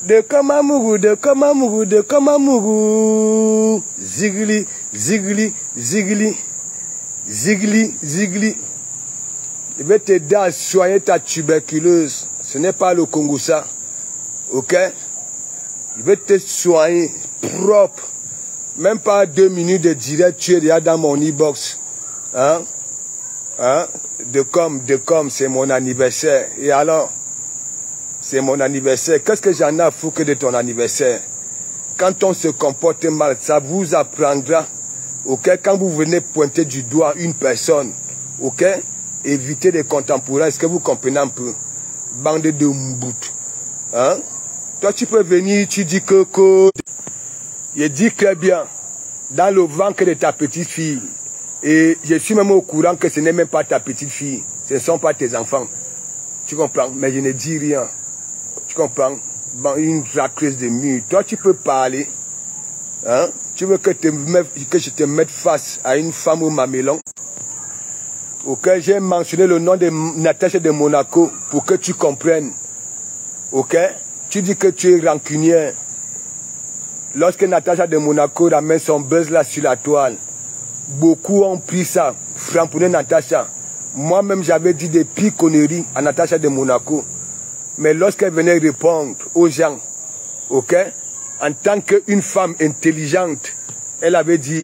de Kamamougou, de Kamamougou, de Kamamougou. Zigli, zigli, zigli, zigli, zigli. Je vais t'aider à soigner ta tuberculose. Ce n'est pas le Congo ça. Ok? Je vais te soigner propre. Même pas 2 minutes de direct, tu es déjà dans mon e-box. Hein? Hein? De com, c'est mon anniversaire. Et alors? C'est mon anniversaire. Qu'est-ce que j'en ai à foutre de ton anniversaire? Quand on se comporte mal, ça vous apprendra. Ok? Quand vous venez pointer du doigt une personne, ok? Évitez les contemporains. Est-ce que vous comprenez un peu? Bande de mbout. Hein? Toi, tu peux venir, tu dis que... Je dis très bien, dans le ventre de ta petite fille, et je suis même au courant que ce n'est même pas ta petite fille, ce ne sont pas tes enfants. Tu comprends? Mais je ne dis rien. Tu comprends? Bon, une racleuse de mur. Toi, tu peux parler. Hein? Tu veux que je te mette face à une femme au mamelon? Ok, j'ai mentionné le nom de Natacha de Monaco pour que tu comprennes. Ok? Tu dis que tu es rancunière. Lorsque Natacha de Monaco ramène son buzz là sur la toile, beaucoup ont pris ça, framponné Natacha. Moi-même, j'avais dit des pires conneries à Natacha de Monaco. Mais lorsqu'elle venait répondre aux gens, ok, en tant qu'une femme intelligente, elle avait dit,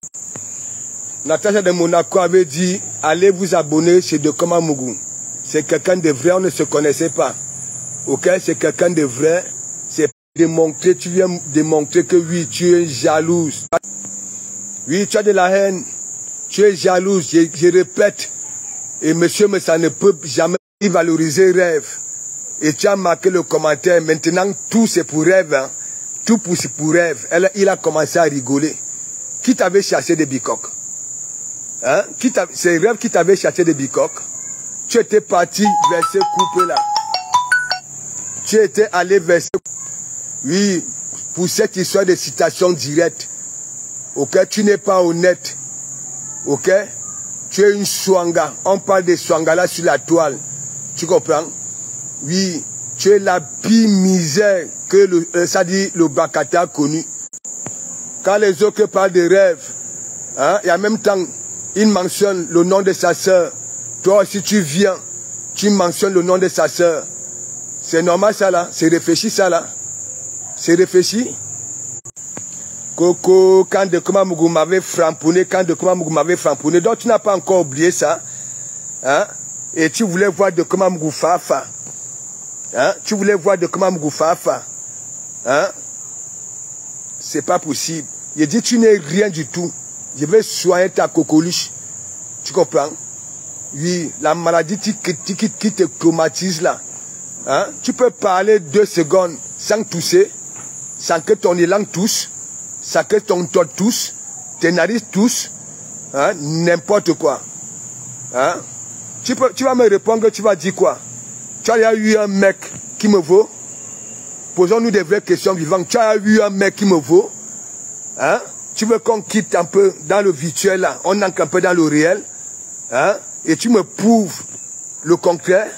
Natacha de Monaco avait dit, allez vous abonner chez De Kamamougou. C'est quelqu'un de vrai, on ne se connaissait pas. Ok, c'est quelqu'un de vrai. C'est démontrer, tu viens démontrer que oui, tu es jalouse. Oui, tu as de la haine. Tu es jalouse, je répète. Et monsieur, mais ça ne peut jamais valoriser rêve. Et tu as marqué le commentaire. Maintenant, tout c'est pour rêve. Hein. Tout c'est pour rêve. Il a commencé à rigoler. Qui t'avait cherché des bicoques? Hein? C'est rêve qui t'avait cherché des bicoques. Tu étais parti vers ce couple là. Tu étais allé vers ce... Oui, pour cette histoire de citation directe. Ok, tu n'es pas honnête. Ok, tu es une swanga. On parle de swanga là sur la toile. Tu comprends? Oui, tu es la pire misère que ça dit le Bakata a connu. Quand les autres parlent de rêve, hein, et en même temps, ils mentionnent le nom de sa sœur. Toi aussi tu viens, tu mentionnes le nom de sa sœur. C'est normal ça là? C'est réfléchi ça là? C'est réfléchi? Coco, quand De Kamamougou m'avait framponné, donc tu n'as pas encore oublié ça. Hein? Et tu voulais voir De Kamamougou Fafa. Hein? Tu voulais voir De Kamamougou Fafa. Hein? C'est pas possible. Il dit tu n'es rien du tout. Je vais soigner ta cocoliche. Tu comprends? Oui, la maladie qui te traumatise là. Hein? Tu peux parler 2 secondes sans tousser, sans que ton élan tousse, sans que ton tort tousse, tes narices toussent, hein? N'importe quoi. Hein? Tu vas me répondre, tu vas dire quoi? Tu as eu un mec qui me vaut? Posons-nous des vraies questions vivantes. Tu as eu un mec qui me vaut? Hein? Tu veux qu'on quitte un peu dans le virtuel là, on entre un peu dans le réel, hein? Et tu me prouves le concret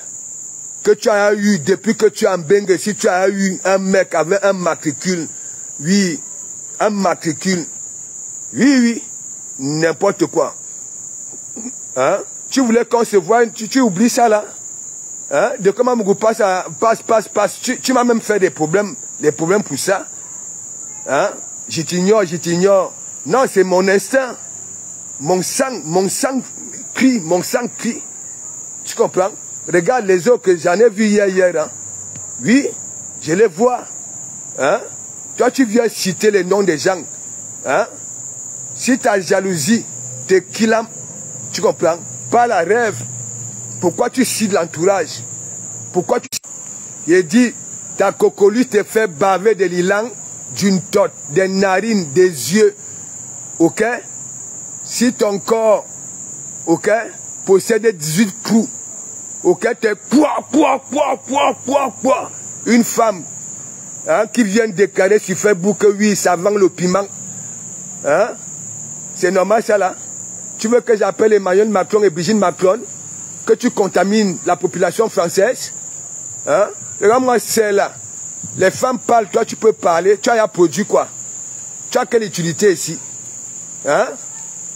que tu as eu, depuis que tu es en Bengue, si tu as eu un mec avec un matricule, oui, un matricule, oui, n'importe quoi. Hein? Tu voulais qu'on se voie, tu oublies ça là? Hein? De comment Mougou passe, tu m'as même fait des problèmes pour ça. Hein? Je t'ignore. Non, c'est mon instinct. Mon sang crie. Tu comprends? Regarde les autres que j'en ai vus hier. Hein? Oui, je les vois. Hein? Toi, tu viens citer les noms des gens. Hein? Si ta jalousie te killam, tu comprends? Pas la rêve. Pourquoi tu cites l'entourage? Pourquoi tu... Il dit, ta cocolue te fait baver de lilang, d'une tote, des narines, des yeux. Ok? Si ton corps, ok, possède 18 coups, ok, t'es une femme, hein, qui vient déclarer sur Facebook que oui, ça vend le piment. Hein? C'est normal ça là? Tu veux que j'appelle Emmanuel Macron et Brigitte Macron? Que tu contamines la population française? Hein? Regarde-moi celle-là. Les femmes parlent, toi tu peux parler. Tu as produit quoi? Tu as quelle utilité ici? Hein?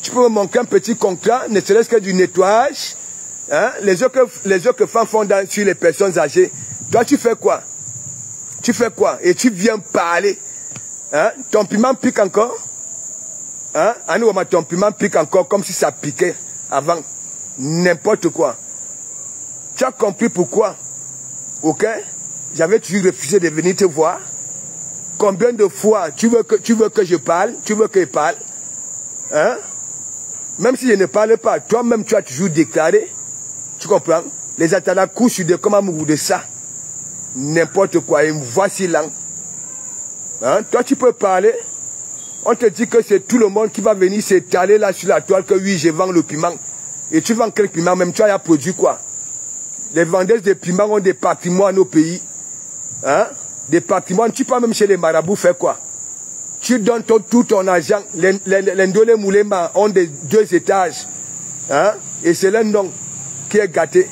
Tu peux me manquer un petit contrat, ne serait-ce que du nettoyage. Hein? Les autres femmes font sur les personnes âgées. Toi tu fais quoi? Tu fais quoi? Et tu viens parler. Hein? Ton piment pique encore? Hein? Ton piment pique encore comme si ça piquait avant. N'importe quoi. Tu as compris pourquoi? Ok? J'avais toujours refusé de venir te voir. Combien de fois tu veux que je parle? Tu veux que je parle? Hein? Même si je ne parle pas, toi-même tu as toujours déclaré. Tu comprends? Les Atala couchent de comment ou de ça. N'importe quoi. Et voici là. Hein? Toi tu peux parler. On te dit que c'est tout le monde qui va venir s'étaler là sur la toile que oui, je vends le piment. Et tu vends quel piment? Même tu as produit quoi? Les vendeuses de piments ont des patrimoines au pays. Hein? Des patrimoines. Tu peux même chez les marabouts faire quoi? Tu donnes tout ton argent. Les Ndolé Moulema ont des 2 étages. Hein? Et c'est l'un nom qui est gâté.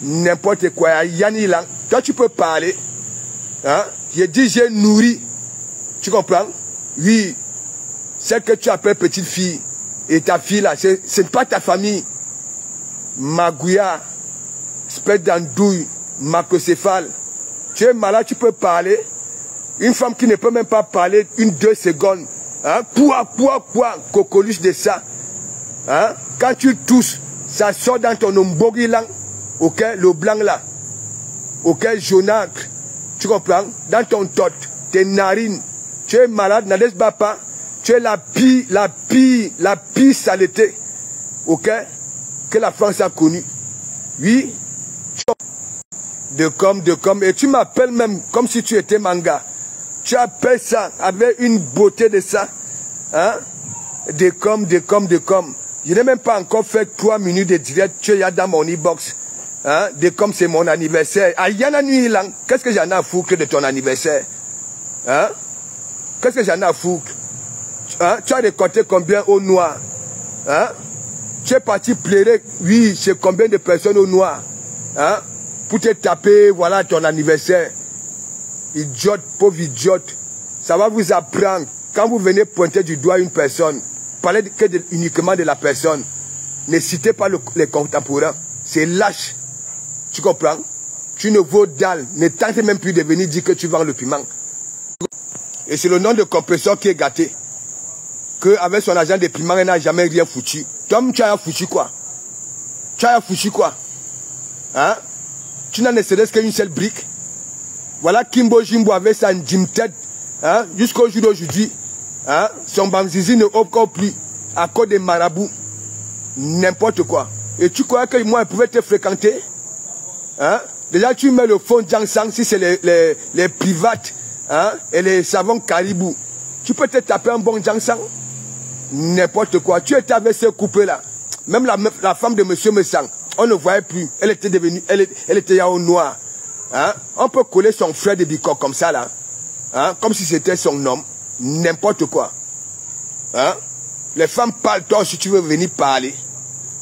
N'importe quoi. Yanni Lang. Toi, tu peux parler. Hein? J'ai dit, j'ai nourri. Tu comprends? Oui. Celle que tu appelles petite fille. Et ta fille là, ce n'est pas ta famille. Magouya. Espèce d'andouille. Macrocéphale. Tu es malade, tu peux parler. Une femme qui ne peut même pas parler 1-2 secondes. Hein? Quoi, cocoliche de ça. Hein? Quand tu tousses, ça sort dans ton ombogi là. Ok, le blanc là. Ok, jaunâtre. Tu comprends? Dans ton tot, tes narines. Tu es malade, n'allez pas. Tu es la pire saleté. Ok? Que la France a connue. Oui. De comme. Et tu m'appelles même comme si tu étais manga. Tu appelles ça avec une beauté de ça. Hein? De comme. Je n'ai même pas encore fait 3 minutes de direct. Tu es dans mon e-box. Hein? De comme c'est mon anniversaire. Ayana nuit lang. Qu'est-ce que j'en ai à foutre de ton anniversaire? Hein? Qu'est-ce que j'en ai à foutre? Hein? Tu as récolté combien au noir? Hein? Tu es parti pleurer. Oui, c'est combien de personnes au noir? Hein? Pour te taper, voilà ton anniversaire. Idiote, pauvre idiote. Ça va vous apprendre. Quand vous venez pointer du doigt une personne, parlez uniquement de la personne. Ne citez pas les contemporains. C'est lâche. Tu comprends? Tu ne vaux dalle. Ne tente même plus de venir dire que tu vends le piment. Et c'est le nom de compresseur qui est gâté. Qu'avec son agent de piment, il n'a jamais rien foutu. Tom, tu as foutu quoi? Tu as foutu quoi? Hein? Tu n'en es serait-ce qu'une seule brique. Voilà Kimbo Jimbo avec sa Jim-tête. Hein? Jusqu'au jour d'aujourd'hui. Hein? Son bamzizi ne encore plus. À cause des marabouts. N'importe quoi. Et tu crois que moi, je pouvais te fréquenter? Hein? Déjà, tu mets le fond Jangsang si c'est les privates. Hein? Et les savants caribou. Tu peux te taper un bon Jangsang? N'importe quoi. Tu étais avec ce couple-là. Même la femme de Monsieur Messang. On ne voyait plus. Elle était devenue, elle était au noir. Hein? On peut coller son frère de Bicor comme ça là. Hein? Comme si c'était son homme. N'importe quoi. Hein? Les femmes parlent, toi si tu veux venir parler.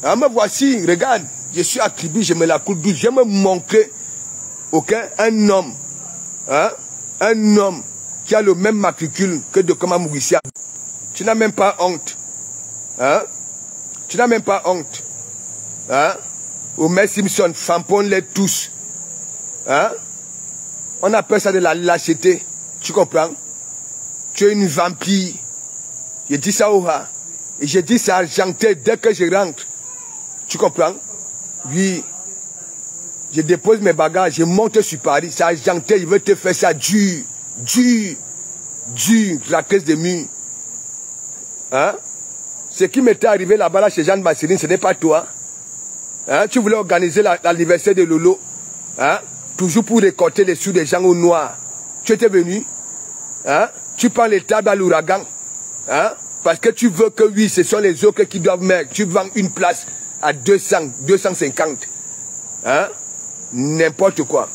Hein? Me voici, regarde. Je suis à Kribi, je me la coule douce. Je me montrer. Ok? Un homme. Hein? Un homme qui a le même matricule que de Komamourissia. Tu n'as même pas honte. Hein? Tu n'as même pas honte. Hein? Omer Simpson, fampons-les tous. Hein? On appelle ça de la lâcheté. Tu comprends? Tu es une vampire. Je dis ça au rat. Et je dis ça argenté dès que je rentre. Tu comprends? Oui. Je dépose mes bagages, je monte sur Paris. C'est argenté, il veut te faire ça dur. Dur. Dur. La caisse de mur. Hein? Ce qui m'était arrivé là-bas, là, chez Jeanne Bassirine, ce n'est pas toi. Hein? Tu voulais organiser l'anniversaire de Lolo. Hein? Toujours pour récolter les sous des gens au noir. Tu étais venu. Hein? Tu prends les tables à l'ouragan. Hein? Parce que tu veux que oui, ce sont les autres qui doivent mettre. Tu vends une place à 200, 250. Hein? N'importe quoi.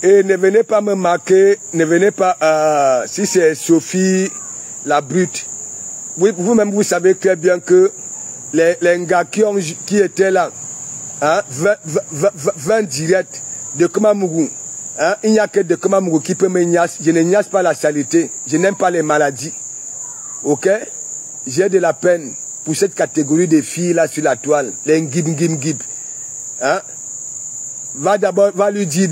Et ne venez pas me marquer, ne venez pas, si c'est Sophie, la brute. Oui, vous-même, vous savez très bien que les gars qui étaient là, hein, 20 directs, de Komamougou. Hein? Il n'y a que de Komamougou qui peut me niasse. Je ne niasse pas la saleté. Je n'aime pas les maladies. Ok? J'ai de la peine pour cette catégorie de filles là sur la toile. Les ngib. Hein? Va d'abord lui dire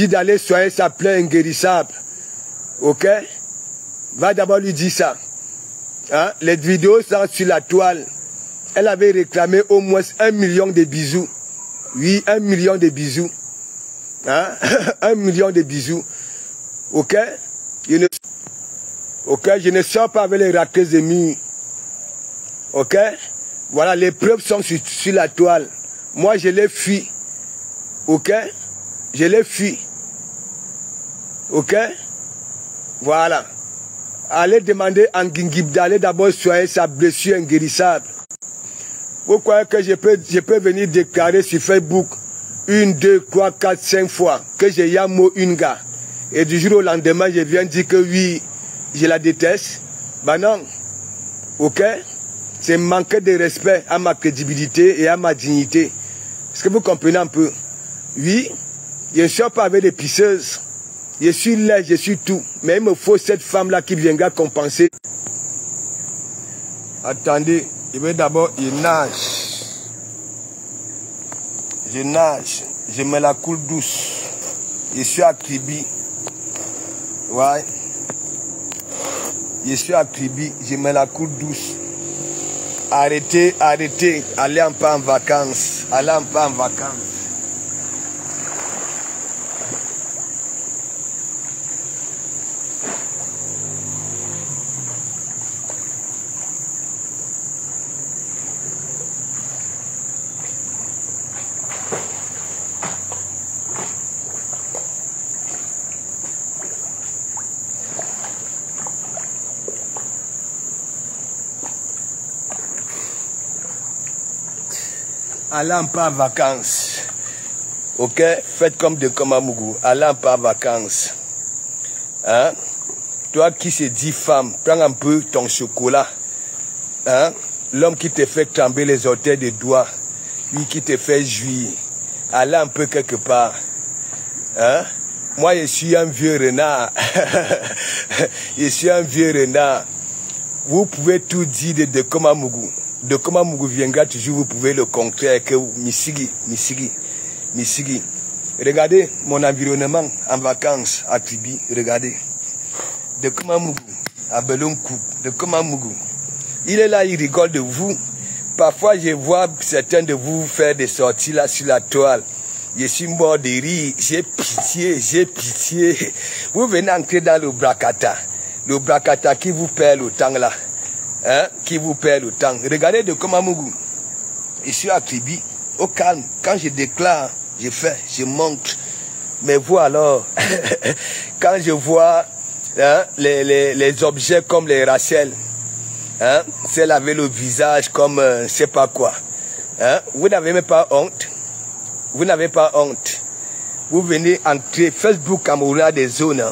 d'aller soigner sa plaie inguérissable. Ok? Va d'abord lui dire ça. Hein? Les vidéos sont sur la toile. Elle avait réclamé au moins 1 million de bisous. Oui, 1 million de bisous. Hein? 1 million de bisous. Ok? Je ne sors pas avec les raquettes de murs. Ok? Voilà, les preuves sont sur la toile. Moi, je les fuis. Ok? Je les fuis. Ok? Voilà. Allez demander à Ngingib d'aller d'abord soigner sa blessure inguérissable. Vous croyez que je peux venir déclarer sur Facebook 1, 2, 3, 4, 5 fois que j'ai Yamo une gars. Et du jour au lendemain, je viens dire que oui, je la déteste. Ben non. Ok? C'est manquer de respect à ma crédibilité et à ma dignité. Est-ce que vous comprenez un peu? Oui, je ne sors pas avec des pisseuses. Je suis laid, je suis tout. Mais il me faut cette femme-là qui viendra compenser. Attendez, je vais d'abord, je nage. Je nage. Je mets la coule douce. Je suis à Kribi. Ouais. Je suis à Kribi. Je mets la coule douce. Arrêtez, allez un peu en vacances. Allez un peu en vacances. Allez un peu en vacances. Ok? Faites comme de Komamougou. Allez un peu en vacances. Hein? Toi qui se dis femme, prends un peu ton chocolat. Hein? L'homme qui te fait trembler les orteils des doigts. Lui qui te fait jouir. Allez un peu quelque part. Hein? Moi, je suis un vieux renard. Je suis un vieux renard. Vous pouvez tout dire de Komamougou. De Komamougou viendra toujours, vous pouvez le contraire que Misigi. Regardez mon environnement en vacances à Kribi, regardez. De Komamougou, à Belonkou, de Komamougou. Il est là, il rigole de vous. Parfois, je vois certains de vous faire des sorties là sur la toile. Je suis mort de rire, j'ai pitié. Vous venez entrer dans le Brakata. Le Brakata qui vous perd le temps là. Hein, qui vous perd le temps. Regardez de Komamougou. Je suis à Kribi, au calme. Quand je déclare, je fais, je montre. Mais vous alors, quand je vois hein, les objets comme les racelles, hein, c'est laver le visage comme je sais pas quoi. Hein, vous n'avez même pas honte. Vous n'avez pas honte. Vous venez entrer Facebook Cameroun a des zones.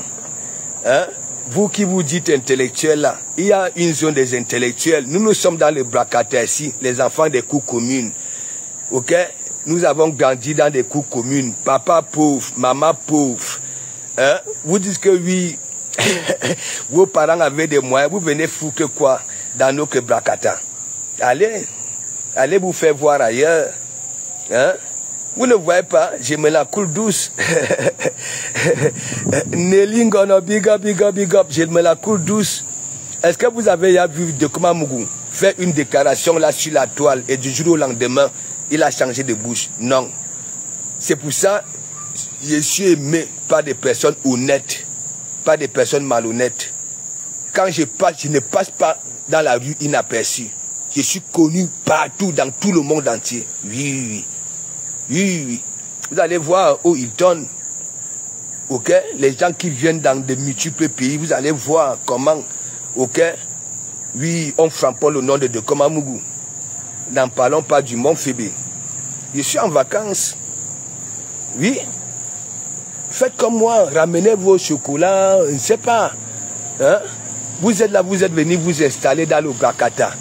Hein, vous qui vous dites intellectuels là, il y a une zone des intellectuels. Nous sommes dans le Brakata ici, les enfants des cours communes. Ok? Nous avons grandi dans des cours communes. Papa pauvre, maman pauvre. Hein? Vous dites que oui, vos parents avaient des moyens. Vous venez foutre quoi dans notre Brakata? Allez vous faire voir ailleurs. Hein? Vous ne voyez pas, je me la coule douce. Nelingono, big up, je me la coule douce. Est-ce que vous avez vu de Komamougou faire une déclaration là sur la toile et du jour au lendemain, il a changé de bouche? Non. C'est pour ça que je suis aimé par des personnes honnêtes, pas des personnes malhonnêtes. Quand je passe, je ne passe pas dans la rue inaperçu. Je suis connu partout, dans tout le monde entier. Oui. Vous allez voir où ils donnent. Ok? Les gens qui viennent dans de multiples pays, vous allez voir comment, ok? Oui, on frappe le nom de Komamougou. N'en parlons pas du Mont Fébé. Je suis en vacances. Oui. Faites comme moi, ramenez vos chocolats, je ne sais pas. Hein? Vous êtes là, vous êtes venus vous installer dans le Brakata.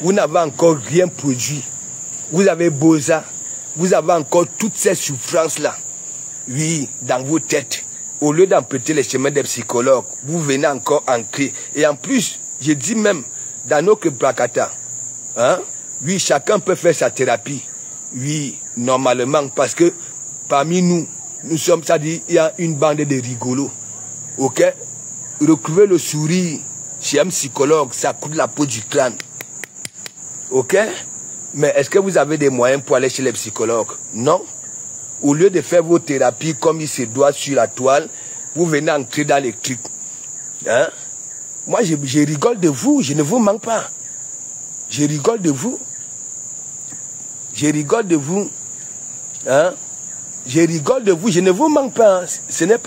Vous n'avez encore rien produit. Vous avez beau ça. vous avez encore toutes ces souffrances-là, oui, dans vos têtes. Au lieu d'emprunter les chemins des psychologues, vous venez encore ancrer. Et en plus, je dis même, dans notre Brakata, hein, oui, chacun peut faire sa thérapie. Oui, normalement, parce que parmi nous, nous sommes, c'est-à-dire, il y a une bande de rigolos. Ok? Retrouver le sourire chez un psychologue, ça coûte la peau du crâne. Ok? Mais est-ce que vous avez des moyens pour aller chez les psychologues? Non. Au lieu de faire vos thérapies comme il se doit sur la toile, vous venez entrer dans les trucs. Hein? Moi, je rigole de vous, je ne vous manque pas. Je rigole de vous. Je rigole de vous. Hein? Je rigole de vous, je ne vous manque pas. Ce n'est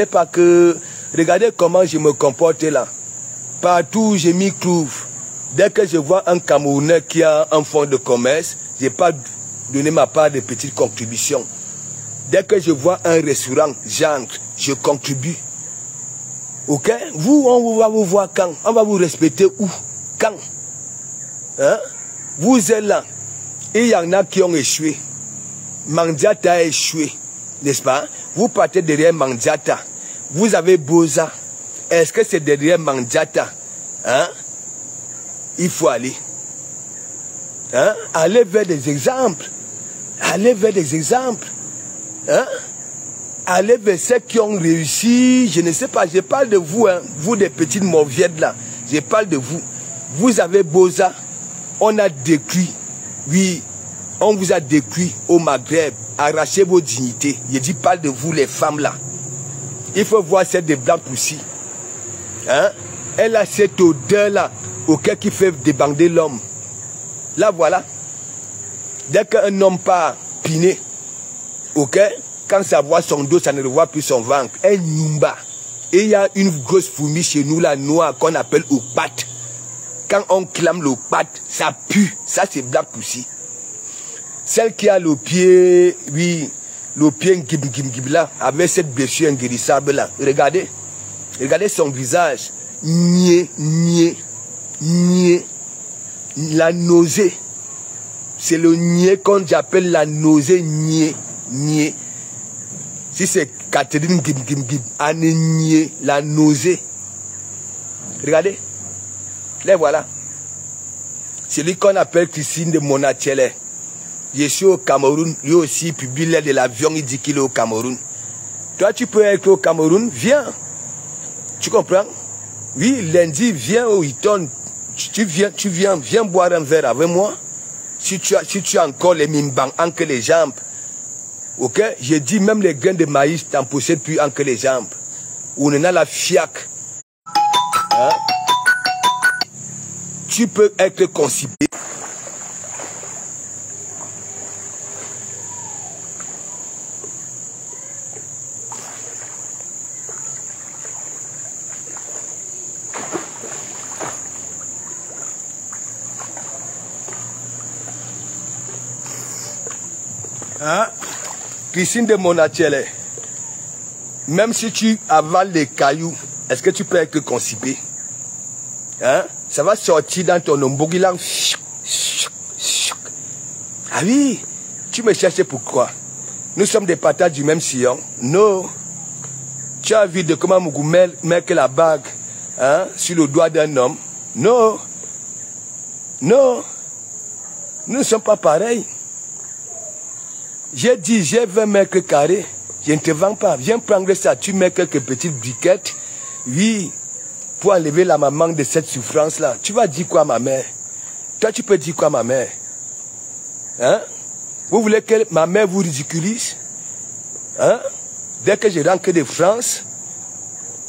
pas que... Regardez comment je me comporte là. Partout, je m'y trouve. Dès que je vois un Camerounais qui a un fonds de commerce, je n'ai pas donné ma part de petites contributions. Dès que je vois un restaurant, j'entre, je contribue. Ok? Vous, on va vous voir quand? On va vous respecter où? Quand? Hein? Vous êtes là. Et il y en a qui ont échoué. Mandiata a échoué. N'est-ce pas? Vous partez derrière Mandiata. Vous avez Boza. Est-ce que c'est derrière Mandiata? Hein? Il faut aller. Hein? Allez vers des exemples. Allez vers des exemples. Hein? Allez vers ceux qui ont réussi. Je ne sais pas, je parle de vous, hein, vous des petites mauviettes là. Je parle de vous. Vous avez Boza. On a détruit. Oui, on vous a détruit au Maghreb. Arrachez vos dignités. Je dis, parle de vous les femmes là. Il faut voir celle de Blanc Poussi. Hein? Elle a cette odeur là, auquel qui fait débander l'homme. Là voilà. Dès qu'un homme part piné, ok, quand ça voit son dos, ça ne revoit plus son ventre. Un Nyumba. Et il y a une grosse fourmi chez nous, la noire, qu'on appelle Opat. Quand on clame le pat, ça pue. Ça, c'est Black Pussy. Celle qui a le pied, oui, le pied là, avec cette blessure inguérissable là. Regardez. Regardez son visage. La nausée. C'est le niais qu'on appelle la nausée niais. Si c'est Catherine la nausée. Regardez. Là voilà. C'est lui qu'on appelle Christine de Monachele. Je suis au Cameroun. Lui aussi publie l'air de l'avion. Il dit qu'il est au Cameroun. Toi, tu peux être au Cameroun. Viens. Tu comprends? Oui, lundi, viens au Hilton. Tu viens boire un verre avec moi. Si tu as encore les mimbang entre les jambes. Ok? J'ai dit même les grains de maïs t'en possèdent plus entre les jambes. On en a la fiac. Hein? Tu peux être constipé. Hein? Christine de Monachele, même si tu avales les cailloux, est-ce que tu peux être constipé? Hein? Ça va sortir dans ton ombogilang. Ah oui, tu me cherches pourquoi? Nous sommes des patates du même sillon. Non. Tu as vu de comment Mougoumel met la bague, hein, sur le doigt d'un homme? Non. Non. Nous ne sommes pas pareils. J'ai dit, j'ai 20 mètres carrés. Je ne te vends pas. Viens prendre ça. Tu mets quelques petites briquettes. Oui. Pour enlever la maman de cette souffrance-là. Tu vas dire quoi à ma mère? Toi, tu peux dire quoi à ma mère? Hein? Vous voulez que ma mère vous ridiculise? Hein? Dès que je rentre de France,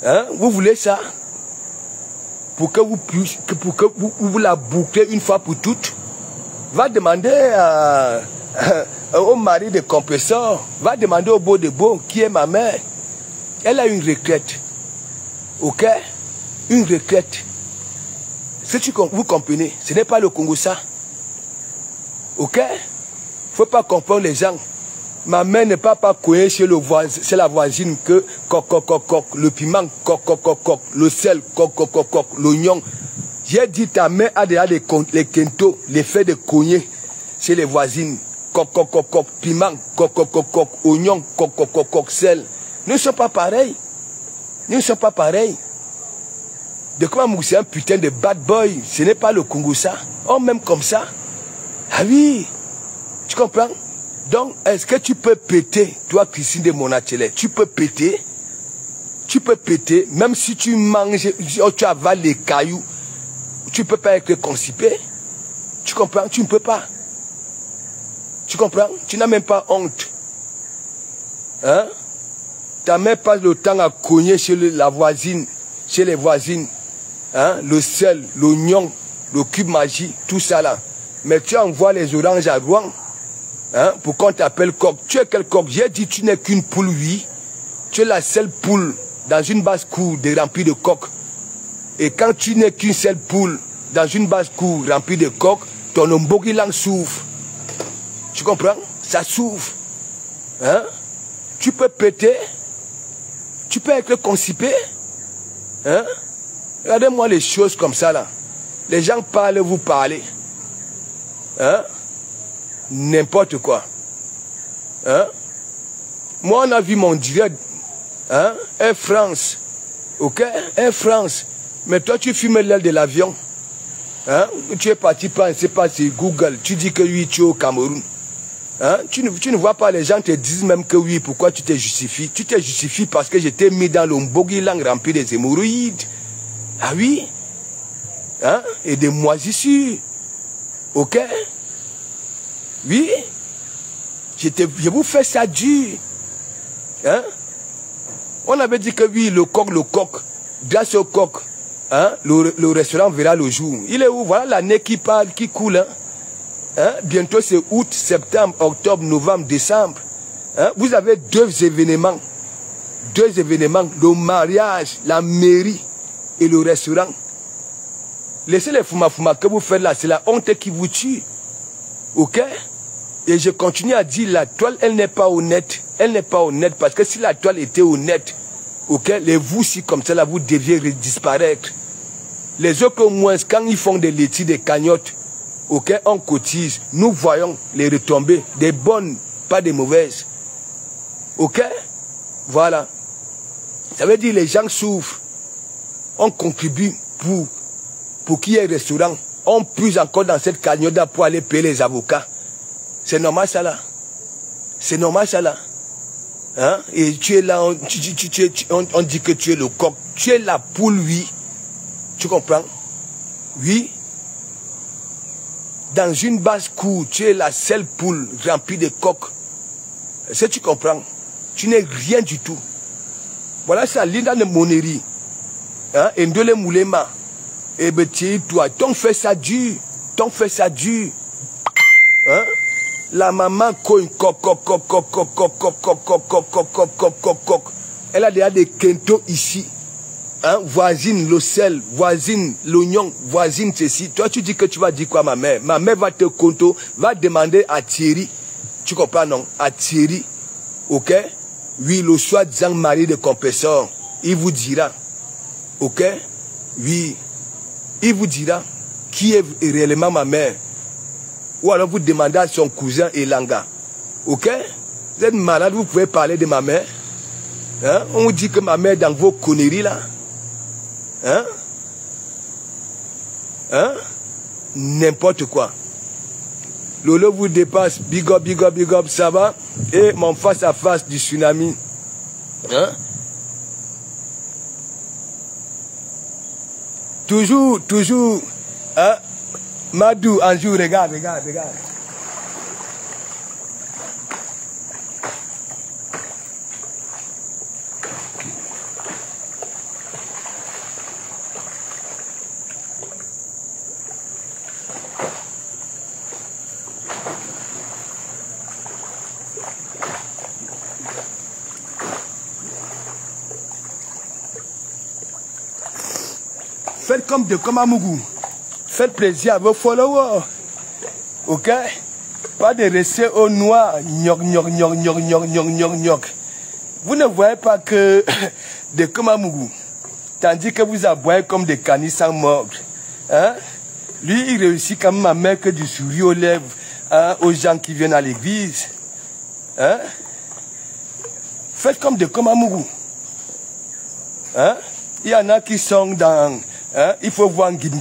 hein? Vous voulez ça? Pour que vous la bouclez une fois pour toutes? Va demander au mari de compresseur, va demander au beau de beau qui est ma mère. Elle a une retraite. Ok? Une retraite. Vous comprenez? Ce n'est pas le Congo ça. Ok? Il ne faut pas comprendre les gens. Ma mère n'est pas coincée chez le voisin, c'est la voisine que le piment, le sel, l'oignon. J'ai dit ta mère a déjà les quintos, les faits de cogner chez les voisines. coq, piment, coq, oignon, coq, sel. Nous ne sommes pas pareils. Nous ne sommes pas pareils. De comment c'est un putain de bad boy. Ce n'est pas le Congo ça. Oh, même comme ça. Ah oui. Tu comprends? Donc, est-ce que tu peux péter, toi, Christine de Monatelet, tu peux péter? Tu peux péter, même si tu manges, tu avales les cailloux, tu ne peux pas être constipé. Tu comprends? Tu ne peux pas. Tu comprends? Tu n'as même pas honte. Hein? Tu n'as même pas le temps à cogner chez la voisine, chez les voisines. Hein? Le sel, l'oignon, le cube magie, tout ça là. Mais tu envoies les oranges à Rouen. Hein? Pour qu'on t'appelle coq. Tu es quel coq? J'ai dit tu n'es qu'une poule, oui. Tu es la seule poule dans une basse-cour remplie de coqs. Et quand tu n'es qu'une seule poule dans une basse-cour remplie de coqs, ton ombogilang souffre. Tu comprends? Ça souffre. Hein? Tu peux péter. Tu peux être constipé. Hein? Regardez-moi les choses comme ça là. Les gens parlent, vous parlez. Hein? N'importe quoi. Hein? Moi, on a vu mon direct. Hein? Air France. Ok? Air France. Mais toi, tu fumes l'aile de l'avion. Hein? Tu es parti par, je sais pas, c'est Google. Tu dis que oui, tu es au Cameroun. Hein? Tu ne vois pas, les gens te disent même que oui, pourquoi tu te justifies? Tu te justifies parce que j'étais mis dans l'ombogilang rempli des hémorroïdes. Ah oui? Hein? Et des moisissures. Ok? Oui? Je vous fais ça dur. Hein? On avait dit que oui, le coq, grâce au coq, hein, le restaurant verra le jour. Il est où? Voilà l'année qui parle, qui coule. Hein? Hein? Bientôt c'est août, septembre, octobre, novembre, décembre. Hein? Vous avez deux événements. Deux événements, le mariage, la mairie et le restaurant. Laissez les fuma que vous faites là, c'est la honte qui vous tue. Ok? Et je continue à dire, la toile, elle n'est pas honnête. Elle n'est pas honnête parce que si la toile était honnête, ok, les vous si comme ça là, vous deviez disparaître. Les autres au moins, quand ils font des laitiers, des cagnottes, ok, on cotise. Nous voyons les retombées, des bonnes, pas des mauvaises. Ok? Voilà. Ça veut dire les gens souffrent. On contribue pour qu'il y ait un restaurant. On puise encore dans cette cagnotte pour aller payer les avocats. C'est normal ça là. C'est normal ça là. Hein? Et tu es là, on dit que tu es le coq. Tu es la poule, oui. Tu comprends? Oui. Dans une basse-cour, tu es la seule poule remplie de coqs. Est-ce que tu comprends? Tu n'es rien du tout. Voilà ça, Linda de Moneri. Hein? Et Ndole Moulema. Et ben toi, t'en fais ça dur. T'en fais ça dur. Hein? La maman cogne coq. Elle a déjà des quintos ici. Hein? Voisine le sel, voisine l'oignon, voisine ceci. Toi tu dis que tu vas dire quoi ma mère? Ma mère va te compter, va demander à Thierry. Tu comprends non? À Thierry. Ok? Oui, le soi-disant mari de compresseur. Il vous dira. Ok? Oui. Il vous dira qui est réellement ma mère. Ou alors vous demandez à son cousin Elanga. Ok? Vous êtes malade, vous pouvez parler de ma mère. Hein? On vous dit que ma mère est dans vos conneries là. Hein? Hein? N'importe quoi. Lolo vous dépasse. Big up, ça va? Et mon face à face du tsunami. Hein? Toujours. Hein? Madou, un jour, regarde. Faites comme de Komamougou. Faites plaisir à vos followers. Ok? Pas de rester au noir. Gnoc. Vous ne voyez pas que de Komamougou. Tandis que vous aboyez comme des canis sans mordre. Hein? Lui, il réussit quand même à mettre du sourire aux lèvres. hein, aux gens qui viennent à l'église. Hein? Faites comme de Komamougou. Hein? Il y en a qui sont dans... Hein? Il faut voir Gim.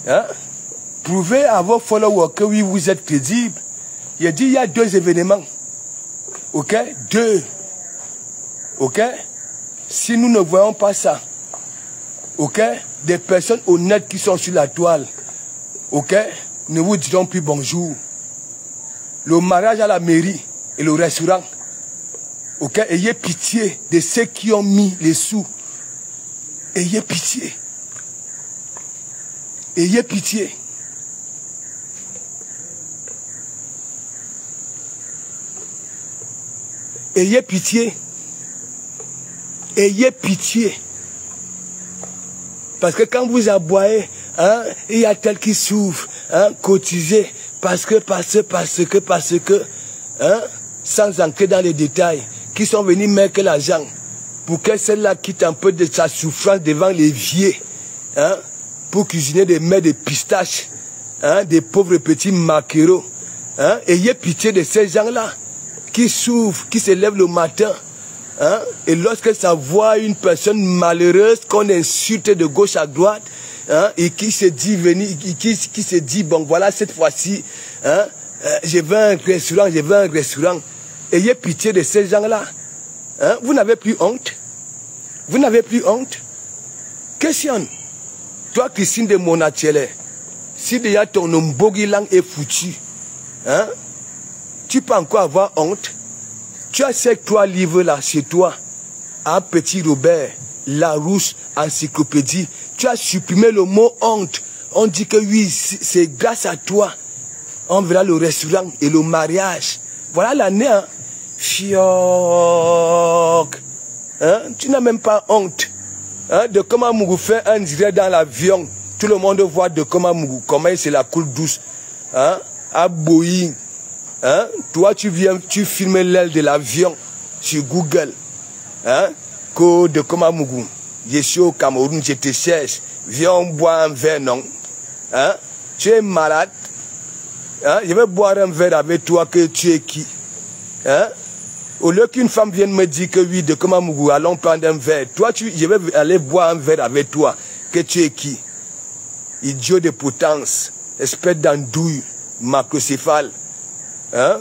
Hein? Prouvez à vos followers que oui, vous êtes crédibles. Il a dit, il y a 2 événements. Ok? 2. Ok? Si nous ne voyons pas ça, ok? Des personnes honnêtes qui sont sur la toile, ok? Ne vous diront plus bonjour. Le mariage à la mairie et le restaurant, ok? Ayez pitié de ceux qui ont mis les sous. Ayez pitié. Ayez pitié. Ayez pitié. Ayez pitié. Parce que quand vous aboyez, hein, il y a tel qui souffre, hein, cotisez, parce que, hein, sans entrer dans les détails, qui sont venus mettre l'argent pour que celle-là quitte un peu de sa souffrance devant l'évier, hein, pour cuisiner des mets de pistaches, hein, des pauvres petits maquereaux. Hein. Ayez pitié de ces gens-là qui souffrent, qui se lèvent le matin. Hein? Et lorsque ça voit une personne malheureuse qu'on insulte de gauche à droite, hein? Et qui se dit qui se dit bon voilà cette fois-ci, hein? Je veux un restaurant, Ayez pitié de ces gens-là. Hein? Vous n'avez plus honte? Vous n'avez plus honte? Question. Toi, Christine de Monachele, si déjà ton Mbogilang est foutu, hein? Tu peux encore avoir honte? Tu as ces 3 livres-là chez toi, un petit Robert, Larousse, encyclopédie. Tu as supprimé le mot honte. On dit que oui, c'est grâce à toi. On verra le restaurant et le mariage. Voilà l'année, hein. Fioc. Hein? Tu n'as même pas honte. Hein? De comment Mougou fait un direct dans l'avion. Tout le monde voit de comment Mougou, comment c'est la coule douce. Hein? À Boeing. Hein? Toi, tu viens, tu filmes l'aile de l'avion sur Google. Hein? Que de Komamougou. Je suis au Cameroun, je te cherche. Viens, on boit un verre, non? Hein? Tu es malade. Hein? Je vais boire un verre avec toi, que tu es qui? Hein? Au lieu qu'une femme vienne me dire que oui, de Komamougou, allons prendre un verre. Toi, je vais aller boire un verre avec toi, que tu es qui? Idiot de potence, espèce d'andouille, macrocéphale. Hein?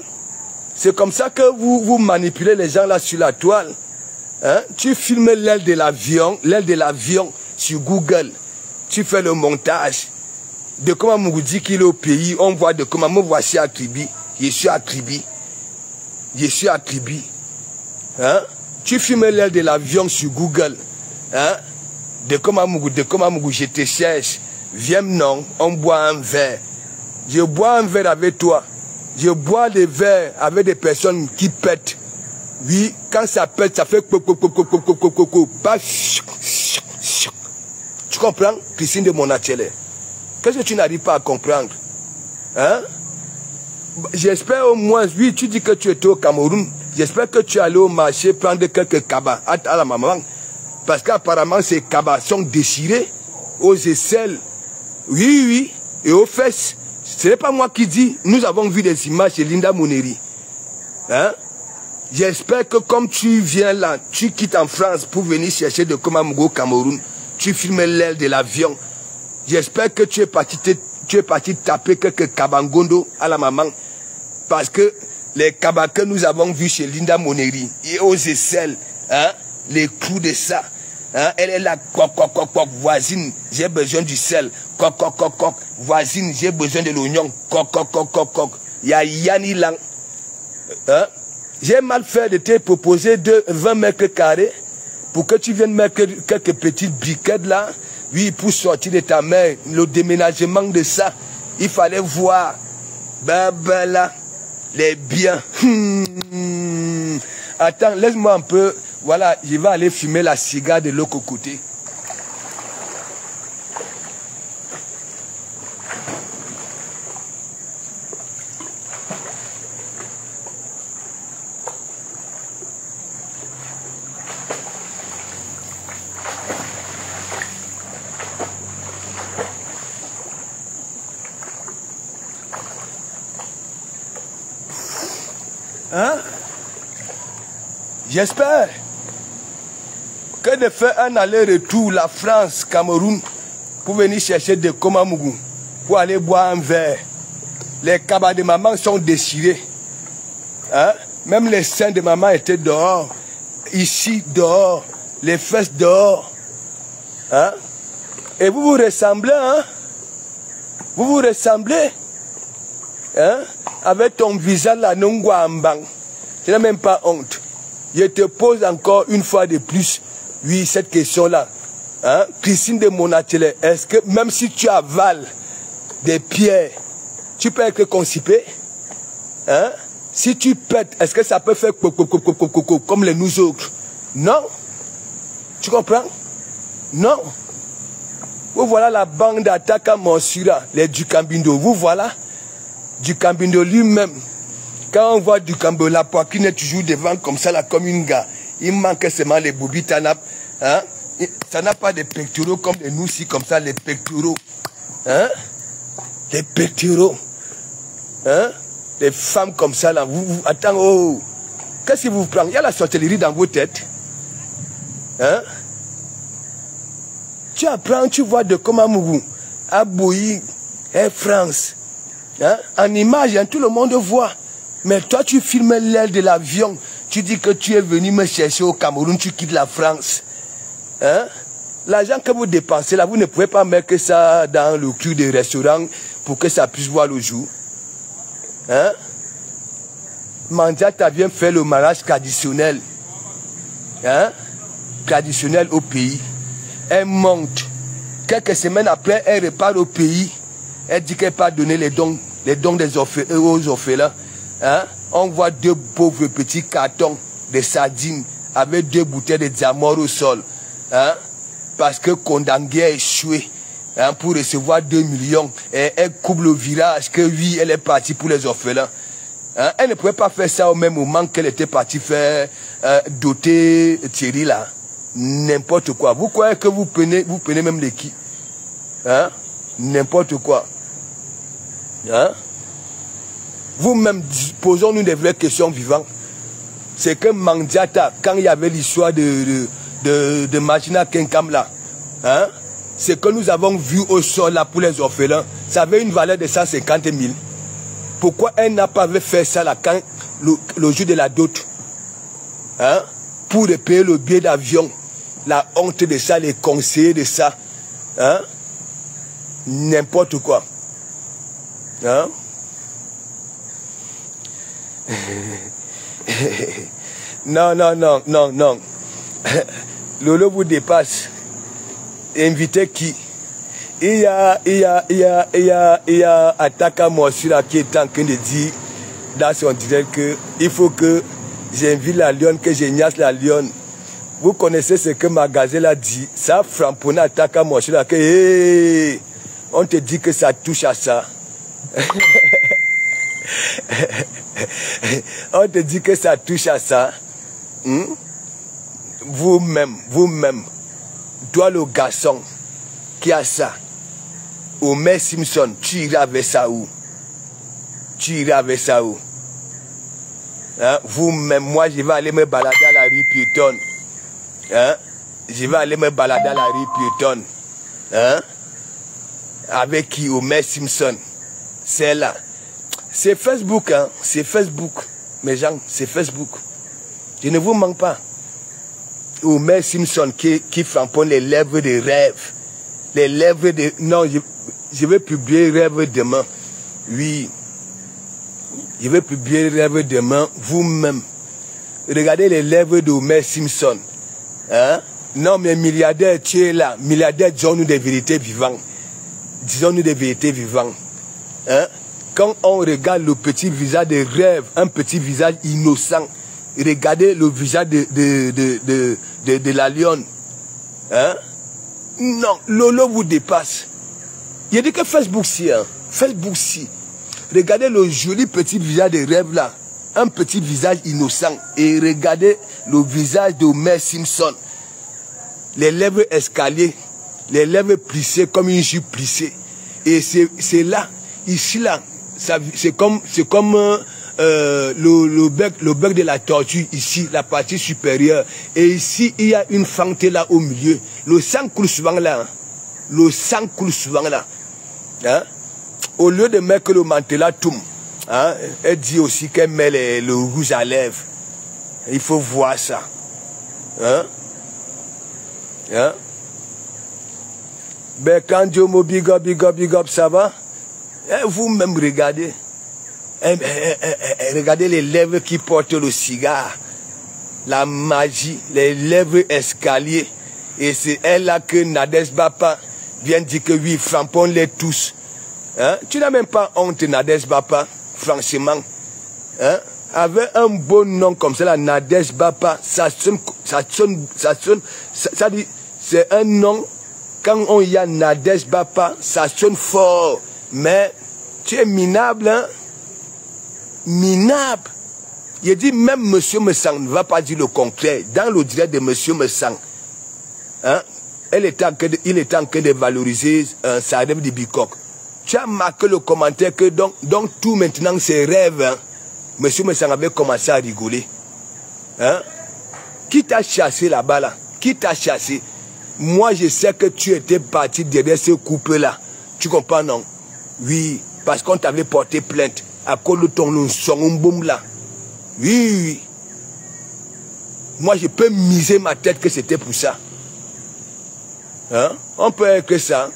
C'est comme ça que vous manipulez les gens là sur la toile. Hein? Tu filmes l'aile de l'avion sur Google. Tu fais le montage. De comment Mougou dit qu'il est au pays, on voit de comment me voici à Kribi. Je suis à Kribi. Hein? Tu filmes l'aile de l'avion sur Google. Hein? De comment Mougou, je te cherche. Viens, non, on boit un verre. Je bois un verre avec toi. Je bois des verres avec des personnes qui pètent. Oui, quand ça pète, ça fait pas. Tu comprends, Christine de Monachele? Qu'est-ce que tu n'arrives pas à comprendre? Hein? J'espère au moins, oui, tu dis que tu étais au Cameroun. J'espère que tu es allé au marché prendre quelques cabas à la maman. Parce qu'apparemment, ces cabas sont déchirés aux aisselles. Oui, et aux fesses. Ce n'est pas moi qui dis, nous avons vu des images chez Linda Moneri. Hein? J'espère que comme tu viens là, tu quittes en France pour venir chercher de Komamougou au Cameroun, tu filmes l'aile de l'avion. J'espère que tu es parti taper quelques kabangondo à la maman. Parce que les cabas que nous avons vus chez Linda Moneri, et aux aisselles, hein, les coups de ça, hein, elle est là, voisine, j'ai besoin du sel, voisine, j'ai besoin de l'oignon, il y a Yanni Lang. Hein? J'ai mal fait de te proposer de 20 mètres carrés pour que tu viennes mettre quelques petites briquettes là. Oui, pour sortir de ta main, le déménagement de ça, il fallait voir, là, les biens. Attends, laisse-moi un peu, voilà, je vais aller fumer la cigare de l'autre côté. Hein? J'espère que de faire un aller-retour, la France, Cameroun, pour venir chercher de Komamougou, pour aller boire un verre. Les cabas de maman sont déchirés. Hein? Même les seins de maman étaient dehors. Ici, dehors. Les fesses dehors. Hein? Et vous vous ressemblez, hein? Vous vous ressemblez. Hein? Avec ton visage là, Nongwambang. Tu n'as même pas honte. Je te pose encore une fois de plus, oui, cette question-là. Hein? Christine de Monatele, est-ce que même si tu avales des pierres, tu peux être constipé? Hein? Si tu pètes, est-ce que ça peut faire comme les nous autres? Non. Tu comprends? Non. Vous voilà la bande d'attaque à Monsura, les Dukambindo. Vous voilà. Dukambindo lui-même. Quand on voit Dukambindo, la poitrine est toujours devant comme ça, là, comme une gars. Il manque seulement les bobis. Hein? Ça n'a pas de pectoraux comme les nous ici, comme ça, les pectoraux. Hein? Les pectoraux. Hein? Les femmes comme ça, là. Attends, oh. Qu'est-ce qui vous prend? Il y a la sorcellerie dans vos têtes. Hein? Tu apprends, tu vois de Komamougou, à Bouilly, Air France. Hein? En image, hein, tout le monde voit. Mais toi, tu filmes l'aile de l'avion. Tu dis que tu es venu me chercher au Cameroun, tu quittes la France. Hein? L'argent que vous dépensez là, vous ne pouvez pas mettre ça dans le cul des restaurants pour que ça puisse voir le jour. Hein? Mandiata vient faire le mariage traditionnel. Hein? Traditionnel au pays. Elle monte. Quelques semaines après, elle repart au pays. Elle dit qu'elle va donner les dons des aux orphelins. Hein? On voit deux pauvres petits cartons de sardines avec deux bouteilles de diamant au sol. Hein? Parce que Kondangue a échoué, hein, pour recevoir 2 millions. Et elle coupe le virage que oui, elle est partie pour les orphelins. Hein? Elle ne pouvait pas faire ça au même moment qu'elle était partie faire doter Thierry là. N'importe quoi. Vous croyez que vous prenez même les qui? Hein? N'importe quoi. Hein? Vous-même, posons-nous des vraies questions vivantes. C'est que Mandiata, quand il y avait l'histoire de Magina Kenkam là, hein? C'est que nous avons vu au sol là pour les orphelins, ça avait une valeur de 150 000. Pourquoi elle n'a pas fait ça là quand le jour de la dot? Hein? Pour payer le billet d'avion, la honte de ça, les conseillers de ça. Hein? N'importe quoi. Hein? Non, non, non, non, non. Lolo vous dépasse. Invitez qui? Il y a Ataka Monsura qui est en train de dire dans son direct que il faut que j'invite la lionne, que j'ignace la lionne. Vous connaissez ce que Magazelle a dit. Ça framponne Ataka Monsura que hey, on te dit que ça touche à ça. On te dit que ça touche à ça. Vous-même, toi le garçon qui a ça, Homer Simpson, tu iras avec ça où? Tu iras avec ça où? Hein? Vous-même, moi je vais aller me balader à la rue piétonne. Hein? Je vais aller me balader à la rue piétonne. Hein? Avec qui? Homer Simpson. C'est là. C'est Facebook, hein? C'est Facebook. Mes gens, c'est Facebook. Je ne vous manque pas. Homer Simpson qui framponne les lèvres de rêve. Les lèvres de... Non, je vais publier rêve demain. Oui. Je vais publier rêve demain. Vous-même. Regardez les lèvres d'Homer Simpson. Hein? Non, mais milliardaire, tu es là. Milliardaire, disons-nous des vérités vivantes. Disons-nous des vérités vivantes. Hein? Quand on regarde le petit visage de rêve, un petit visage innocent, regardez le visage de la lionne. Hein? Non, Lolo vous dépasse. Il dit que Facebook si, hein? Facebook si. Regardez le joli petit visage de rêve là. Un petit visage innocent. Et regardez le visage de Homer Simpson. Les lèvres escaliers. Les lèvres plissées comme une jupe plissée. Et c'est là, ici là. C'est comme le bec de la tortue ici, la partie supérieure. Et ici, il y a une fente là au milieu. Le sang coule souvent là. Hein. Le sang coule souvent là. Hein? Au lieu de mettre le manteau toum, hein? Elle dit aussi qu'elle met le rouge à lèvres. Il faut voir ça. Hein? Hein? Ben quand Dieu me big up, ça va? Vous-même regardez. Regardez les lèvres qui portent le cigare. La magie, les lèvres escaliers. Et c'est elle là que Nadège Bapa vient dire que oui, frappons-les tous. Hein? Tu n'as même pas honte, Nadège Bapa, franchement. Hein? Avec un beau nom comme ça, Nadège Bapa, ça dit, c'est un nom, quand on y a Nadège Bapa, ça sonne fort. Mais tu es minable, hein? Minable. Il dit même Monsieur Messang ne va pas dire le contraire. Dans le direct de Monsieur Messang, hein? Il est en train de valoriser sa rêve de Bicoque. Tu as marqué le commentaire que donc tout maintenant c'est rêve. Hein? Monsieur Messang avait commencé à rigoler. Hein? Qui t'a chassé là-bas là? Qui t'a chassé? Moi je sais que tu étais parti derrière ce couple-là. Tu comprends non? Oui, parce qu'on t'avait porté plainte à cause de ton son boum là. Oui. Moi je peux miser ma tête que c'était pour ça. Hein? On peut être que ça.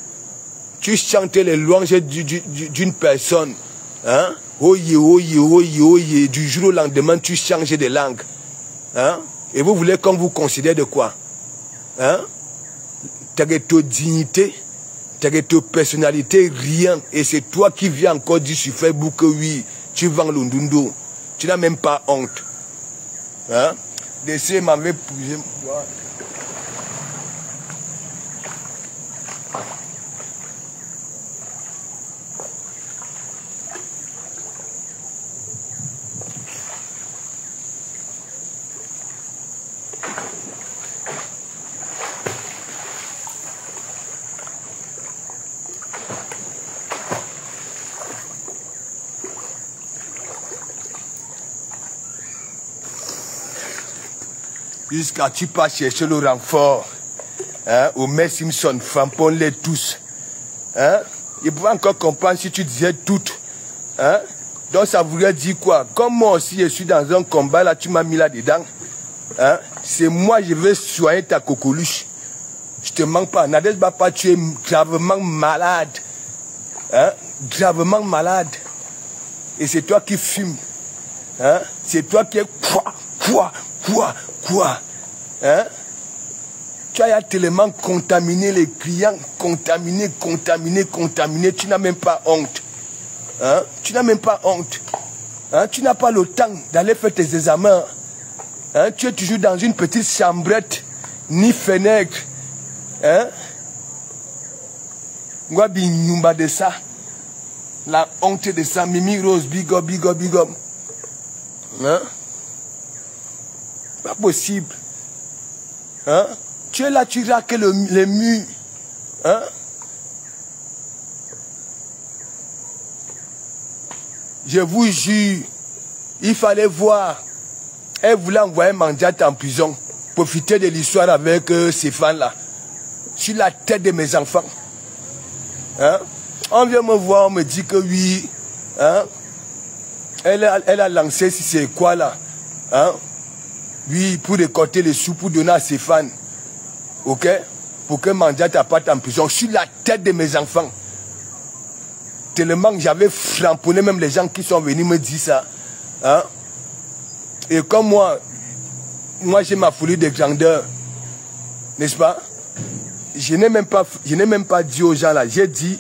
Tu chantais les louanges d'une personne. Hein? Oye, oye, oye, oye. Du jour au lendemain, tu changes de langue. Hein? Et vous voulez qu'on vous considère de quoi? Hein? T'as ta dignité, t'as ta personnalité, rien. Et c'est toi qui viens encore dire sur Facebook que oui, tu vends le ndundo. Tu n'as même pas honte. Hein? DC m'avait poussé. Jusqu'à tu pas chercher le renfort. Hein, au Mess Simpson, frappons-les tous. Hein? Il pouvait encore comprendre si tu disais toutes. Hein? Donc ça voudrait dire quoi? Comme moi aussi je suis dans un combat, là tu m'as mis là-dedans. Hein? C'est moi je vais soigner ta coqueluche. Je te manque pas. Nadège Bapa, tu es gravement malade. Hein? Gravement malade. Et c'est toi qui fumes. Hein? C'est toi qui es quoi? Hein? Tu as tellement contaminé les clients, contaminé. Tu n'as même pas honte. Hein? Tu n'as même pas honte. Hein? Tu n'as pas le temps d'aller faire tes examens. Hein? Tu es toujours dans une petite chambrette, ni fenêtre. Hein? Ngwabi Nyumba de ça. La honte de ça. Mimi Rose, big up. Hein? Pas possible. Hein? Tu es là, tu raques les murs. Hein? Je vous jure, il fallait voir. Elle voulait envoyer Mandiat en prison. Profiter de l'histoire avec ces fans-là. Sur la tête de mes enfants. Hein? On vient me voir, on me dit que oui. Hein? Elle a lancé, si c'est quoi là? Hein? Oui, pour récolter les sous, pour donner à ses fans. Ok? Pour que Mandiat parte en prison. Sur la tête de mes enfants. Tellement que j'avais framponné même les gens qui sont venus me dire ça. Hein? Et comme moi j'ai ma folie de grandeur. N'est-ce pas? Je n'ai même pas dit aux gens là. J'ai dit,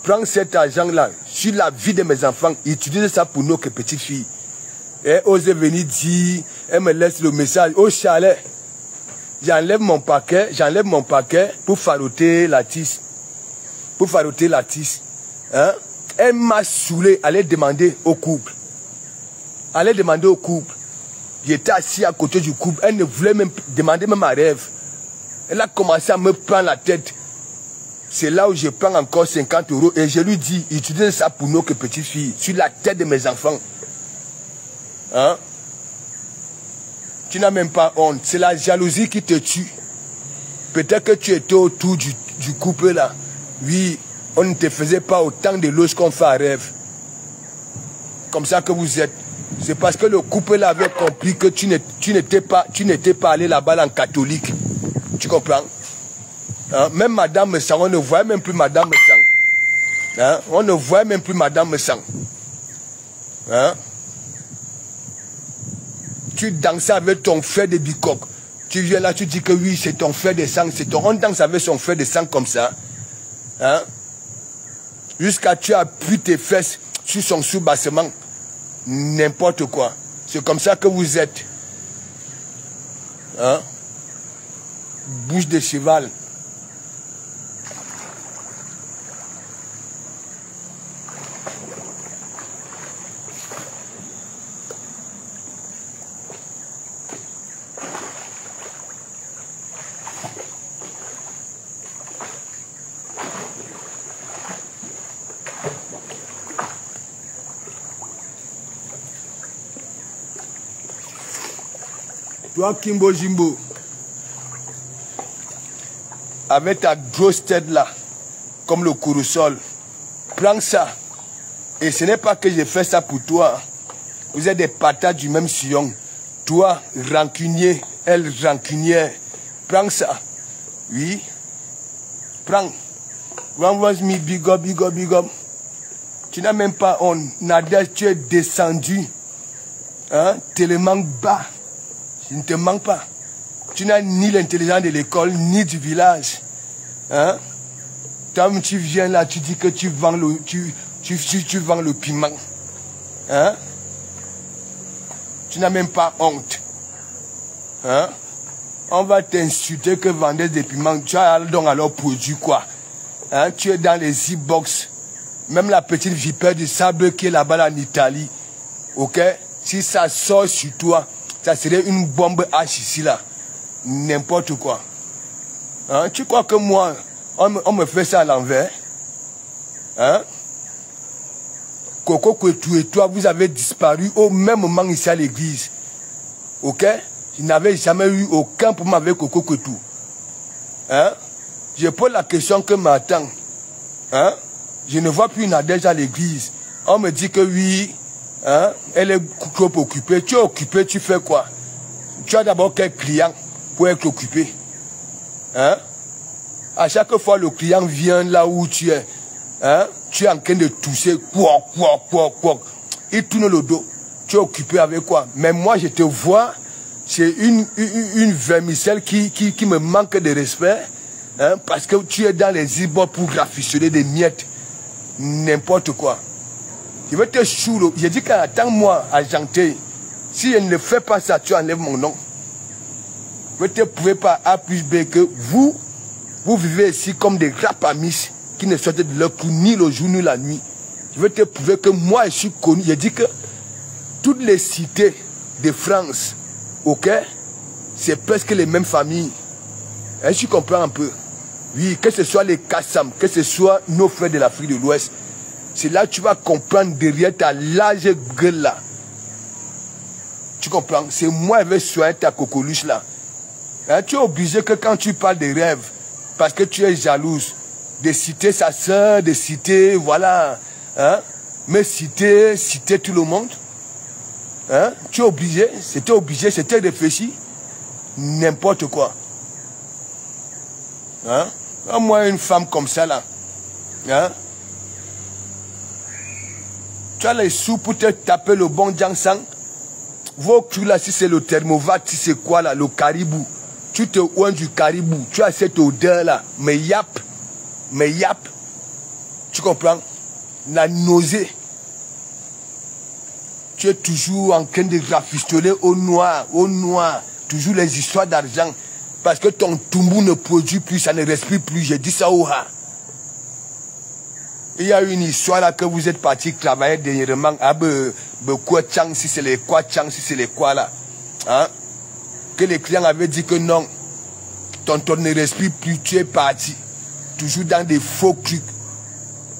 prends cet argent là, sur la vie de mes enfants, utilisez ça pour nos petites filles. Et ose venir dire, elle me laisse le message au chalet. J'enlève mon paquet pour faroter la tisse. Hein? Elle m'a saoulé, allez demander au couple. J'étais assis à côté du couple, elle ne voulait même demander même à rêve. Elle a commencé à me prendre la tête. C'est là où je prends encore 50 € et je lui dis, utilisez ça pour nos petites filles, sur la tête de mes enfants. Hein? Tu n'as même pas honte. C'est la jalousie qui te tue. Peut-être que tu étais autour du couple là. Oui, on ne te faisait pas autant de loges qu'on fait à rêve. Comme ça que vous êtes. C'est parce que le couple là avait compris que tu n'étais pas allé là-bas en catholique. Tu comprends? Hein? Même Madame Sang, on ne voyait même plus Madame Sang. Hein? On ne voyait même plus Madame Sang. Hein? Tu dansais avec ton frère de bicoque. Tu viens là, tu dis que oui, c'est ton frère de sang. On danse avec son frère de sang comme ça. Hein? Jusqu'à tu appuies tes fesses sur son sous-bassement. N'importe quoi. C'est comme ça que vous êtes. Hein? Bouche de cheval. Toi, Kimbo Jimbo, avec ta grosse tête là, comme le Kurusol, prends ça. Et ce n'est pas que j'ai fait ça pour toi. Vous êtes des patates du même sillon. Toi, rancunier, elle rancunière. Prends ça. Oui. Prends. One was me, big up, big up, big up. Tu n'as même pas honte. Nadège, tu es descendu. Hein? Tellement bas. Je ne te manque pas. Tu n'as ni l'intelligence de l'école, ni du village. Hein? Comme tu viens là, tu dis que tu vends le piment. Hein? Tu n'as même pas honte. Hein? On va t'insulter que vendeuse de piment. Tu as donc alors produit quoi? Hein? Tu es dans les e-box. Même la petite vipère du sable qui est là-bas en Italie. Ok? Si ça sort sur toi, ça serait une bombe H ici là. N'importe quoi. Hein? Tu crois que moi, on me fait ça à l'envers? Hein? Coco Kwetu et toi, vous avez disparu au même moment ici à l'église. Ok? Je n'avais jamais eu aucun problème avec Coco Kwetu. Hein? Je pose la question que m'attend. Hein? Je ne vois plus Nadège à l'église. On me dit que oui. Hein? Elle est trop occupée. Tu es occupé, tu fais quoi? Tu as d'abord quel client pour être occupé? Hein? À chaque fois le client vient là où tu es, hein? Tu es en train de tousser, il tourne le dos. Tu es occupé avec quoi? Mais moi je te vois, c'est une vermicelle qui me manque de respect, hein? Parce que tu es dans les e-box pour rafistoler des miettes. N'importe quoi. Je vais te chouler. J'ai dit qu'attends-moi à Janté. Si je ne le fais pas ça, tu enlèves mon nom. Je vais te prouver par A plus B que vous vivez ici comme des rapamis qui ne sortent de leur cou ni le jour ni la nuit. Je vais te prouver que moi je suis connu. J'ai dit que toutes les cités de France, ok, c'est presque les mêmes familles. Et tu comprends un peu? Oui, que ce soit les Kassam, que ce soit nos frères de l'Afrique de l'Ouest. C'est là que tu vas comprendre derrière ta large gueule là. Tu comprends? C'est moi qui vais soigner ta coqueluche là. Hein, tu es obligé que quand tu parles de rêves, parce que tu es jalouse, de citer sa soeur, de citer, voilà, hein, mais citer tout le monde. Hein, tu es obligé, c'était réfléchi. N'importe quoi. Hein? Moi, une femme comme ça là. Hein? Tu as les sous pour te taper le bon Jangsang. Vos culs là, si c'est le thermovat, si c'est quoi là, le caribou. Tu te oins du caribou. Tu as cette odeur là. Mais yap. Tu comprends? La nausée. Tu es toujours en train de rafistoler au noir. Toujours les histoires d'argent. Parce que ton tumbou ne produit plus, ça ne respire plus. J'ai dit ça au ha. Il y a une histoire là que vous êtes parti travailler dernièrement à Kwachang, si c'est les Kwachang, si c'est les quoi là. Hein? Que les clients avaient dit que non, ton ne respire plus, tu es parti. Toujours dans des faux trucs.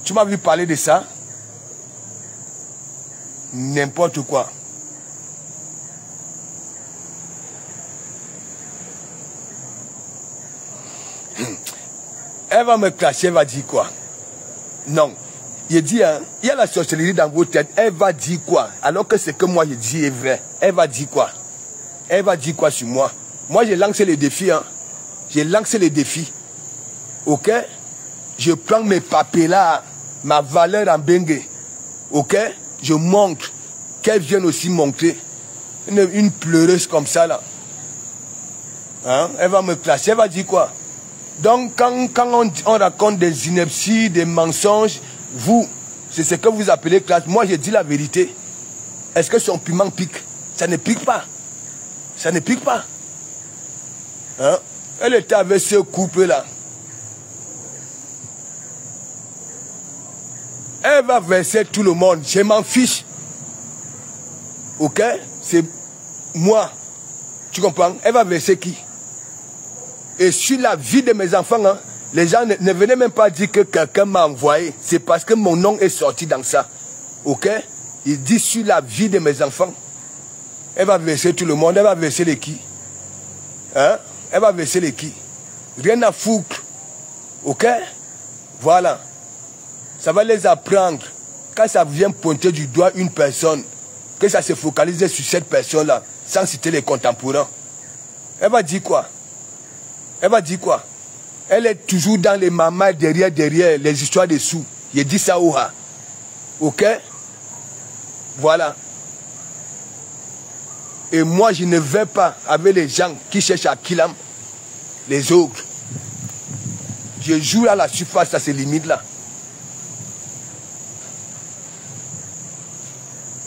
Tu m'as vu parler de ça? N'importe quoi. Elle va me clasher, elle va dire quoi? Non. Il dit, hein, il y a la sorcellerie dans vos têtes. Elle va dire quoi? Alors que ce que moi je dis est vrai. Elle va dire quoi? Elle va dire quoi sur moi? Moi j'ai lancé le défi. Hein. J'ai lancé le défi. Ok? Je prends mes papiers là, ma valeur en bengue. Ok? Je montre. Qu'elle vienne aussi montrer. Une pleureuse comme ça là. Hein? Elle va me clasher. Elle va dire quoi? Donc quand on raconte des inepties, des mensonges, vous, c'est ce que vous appelez classe. Moi, je dis la vérité. Est-ce que son piment pique? Ça ne pique pas. Ça ne pique pas. Hein? Elle était avec ce couple-là. Elle va verser tout le monde. Je m'en fiche. Ok? C'est moi. Tu comprends? Elle va verser qui? Et sur la vie de mes enfants, hein, les gens ne venaient même pas dire que quelqu'un m'a envoyé. C'est parce que mon nom est sorti dans ça. Ok? Il dit sur la vie de mes enfants. Elle va verser tout le monde. Elle va verser les qui? Hein? Elle va verser les qui? Rien à foutre. Ok? Voilà. Ça va les apprendre. Quand ça vient pointer du doigt une personne, que ça se focalise sur cette personne-là, sans citer les contemporains. Elle va dire quoi? Elle va dire quoi? Elle est toujours dans les mamas derrière les histoires de sous. Je dis ça au ha. Ok? Voilà. Et moi, je ne vais pas avec les gens qui cherchent à Kilam, les autres. Je joue à la surface à ces limites-là.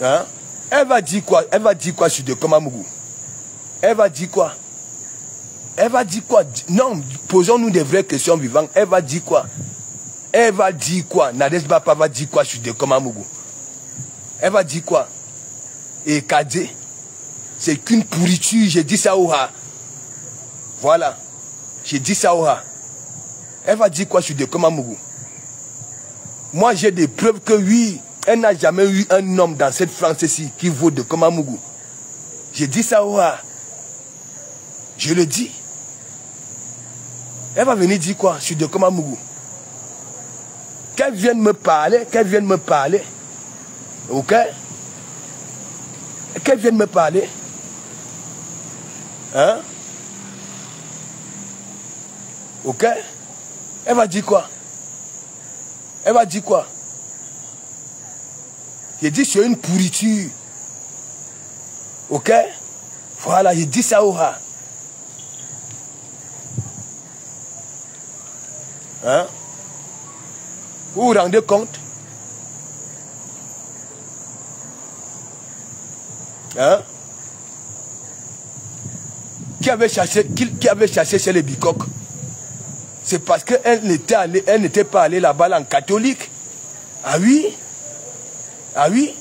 Hein? Elle va dire quoi? Elle va dire quoi sur Dekoma Mougou? Elle va dire quoi? Elle va dire quoi? Non, posons-nous des vraies questions vivantes. Elle va dire quoi? Elle va dire quoi? Nadès Bapa va dire quoi sur Dekoma Mougou? Elle va dire quoi? Et Kadé, c'est qu'une pourriture, j'ai dit ça au ha. Voilà. J'ai dit ça au ha. Elle va dire quoi sur Dekoma Mougou? Moi, j'ai des preuves que oui, elle n'a jamais eu un homme dans cette France-ci qui vaut Dekoma Mougou. J'ai dit ça au ha. Je le dis. Elle va venir dire quoi sur Dekoma Mougou? Qu'elle vienne me parler, qu'elle vienne me parler. Ok? Qu'elle vienne me parler. Hein? Ok? Elle va dire quoi? Elle va dire quoi? J'ai dit c'est une pourriture. Ok? Voilà, j'ai dit ça au ha. Hein? Vous vous rendez compte? Hein? Qui avait chassé chez les bicoques? C'est parce qu'elle n'était pas allée là-bas en catholique. Ah oui? Ah oui?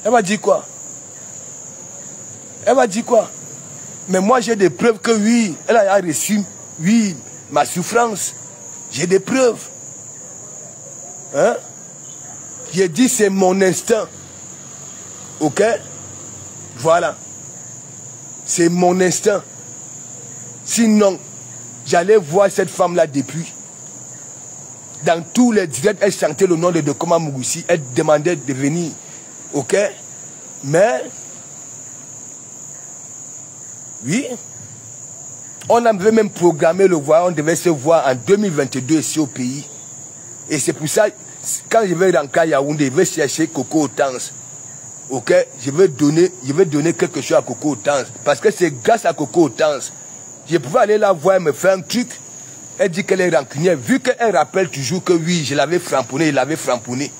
Elle va dire quoi? Elle va dire quoi? Mais moi j'ai des preuves que oui, elle a reçu, oui, ma souffrance. J'ai des preuves. Hein? J'ai dit c'est mon instinct. Ok? Voilà. C'est mon instinct. Sinon, j'allais voir cette femme-là depuis. Dans tous les directs, elle chantait le nom de Dekoma Mougou. Elle demandait de venir. Ok? Mais, oui, on avait même programmé le voyage. On devait se voir en 2022 ici au pays. Et c'est pour ça, quand je vais rentrer à Yaoundé, je vais chercher Coco Otange. Ok? Je vais donner quelque chose à Coco Otange. Parce que c'est grâce à Coco Otange. Je pouvais aller la voir et me faire un truc. Elle dit qu'elle est rancunière. Vu qu'elle rappelle toujours que oui, je l'avais framponné, il l'avait framponné.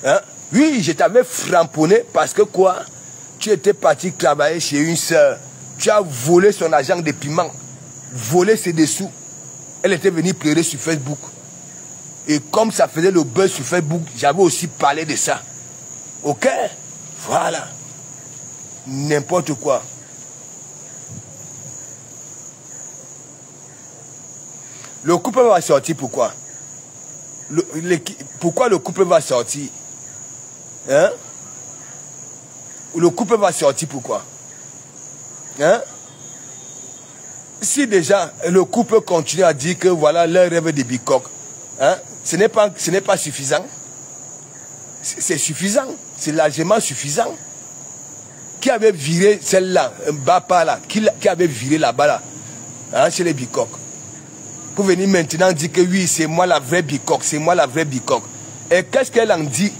Hein? Oui, je t'avais framponné parce que quoi? Tu étais parti travailler chez une sœur. Tu as volé son argent de piment. Volé ses dessous. Elle était venue pleurer sur Facebook. Et comme ça faisait le buzz sur Facebook, j'avais aussi parlé de ça. Ok? Voilà. N'importe quoi. Le couple va sortir, pourquoi? Pourquoi le couple va sortir? Hein? Le couple va sortir, pourquoi? Hein? si déjà le couple continue à dire que voilà leur rêve de bicoque, hein, ce n'est pas suffisant. C'est suffisant, c'est largement suffisant. Qui avait viré celle-là, Mbapa là, qui avait viré là-bas là, hein, chez les bicoques? Pour venir maintenant dire que oui, c'est moi la vraie bicoque, c'est moi la vraie bicoque. Et qu'est-ce qu'elle en dit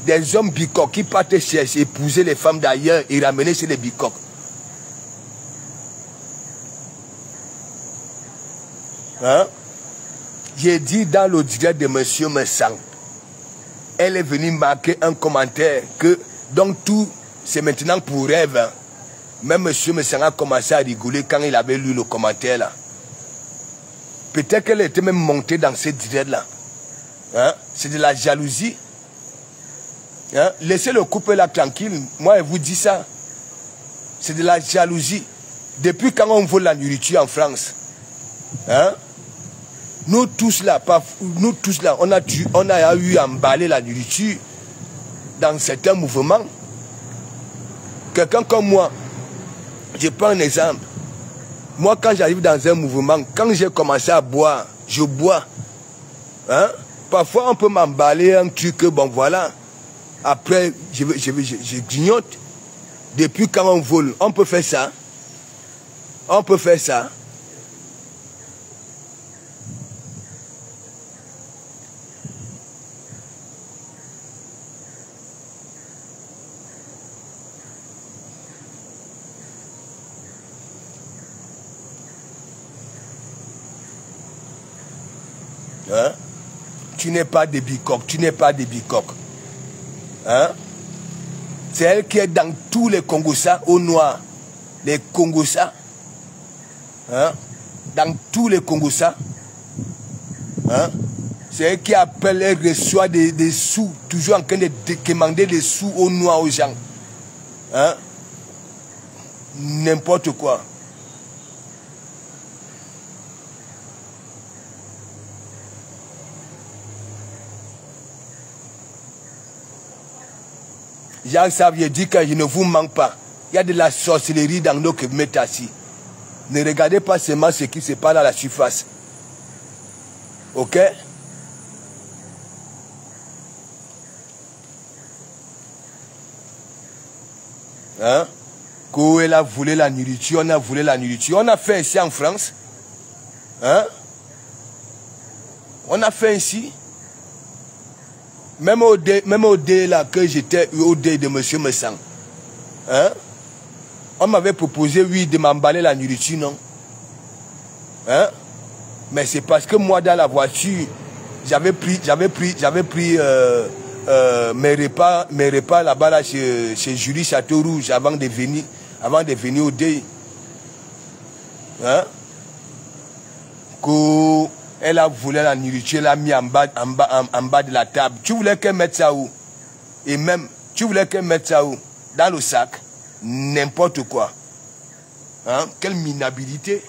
des hommes bicoques qui partent chercher, épouser les femmes d'ailleurs et ramener chez les bicoques? Hein? J'ai dit dans le direct de M. Messang, elle est venue marquer un commentaire que donc tout c'est maintenant pour rêve. Hein. Même M. Messang a commencé à rigoler quand il avait lu le commentaire là. Peut-être qu'elle était même montée dans ce direct là. Hein? C'est de la jalousie. Hein? Laissez le couple là tranquille. Moi je vous dis ça. C'est de la jalousie. Depuis quand on vole la nourriture en France, hein? Nous tous là, on a eu à emballer la nourriture dans certains mouvements. Quelqu'un comme moi, je prends un exemple. Moi, quand j'arrive dans un mouvement, quand j'ai commencé à boire, je bois. Hein? Parfois, on peut m'emballer un truc, bon voilà. Après, je grignote. Depuis quand on vole, on peut faire ça. On peut faire ça. Hein? Tu n'es pas des bicoques, tu n'es pas des bicoques. Hein? C'est elle qui est dans tous les Congossas au noir. Les Congossas. Hein? Dans tous les Congossas. Hein? C'est elle qui appelle, elle reçoit des sous, toujours en train de demander des sous au noir aux gens. Hein? N'importe quoi. Jacques Xavier dit que je ne vous manque pas. Il y a de la sorcellerie dans nos métassis. Ne regardez pas seulement ce qui se passe à la surface. Ok? Hein? Quand elle a volé la nourriture, on a volé la nourriture. On a fait ici en France. Hein? On a fait ici. Même au dé là que j'étais au dé de M. Messang, hein? On m'avait proposé, oui, de m'emballer la nourriture, non? Hein? Mais c'est parce que moi, dans la voiture, j'avais pris mes repas là-bas là, chez Julie Château Rouge avant de venir au dé. Hein? Elle a volé la nourriture, elle l'a mis en bas de la table. Tu voulais qu'elle mette ça où? Et même, tu voulais qu'elle mette ça où? Dans le sac. N'importe quoi. Hein? Quelle minabilité.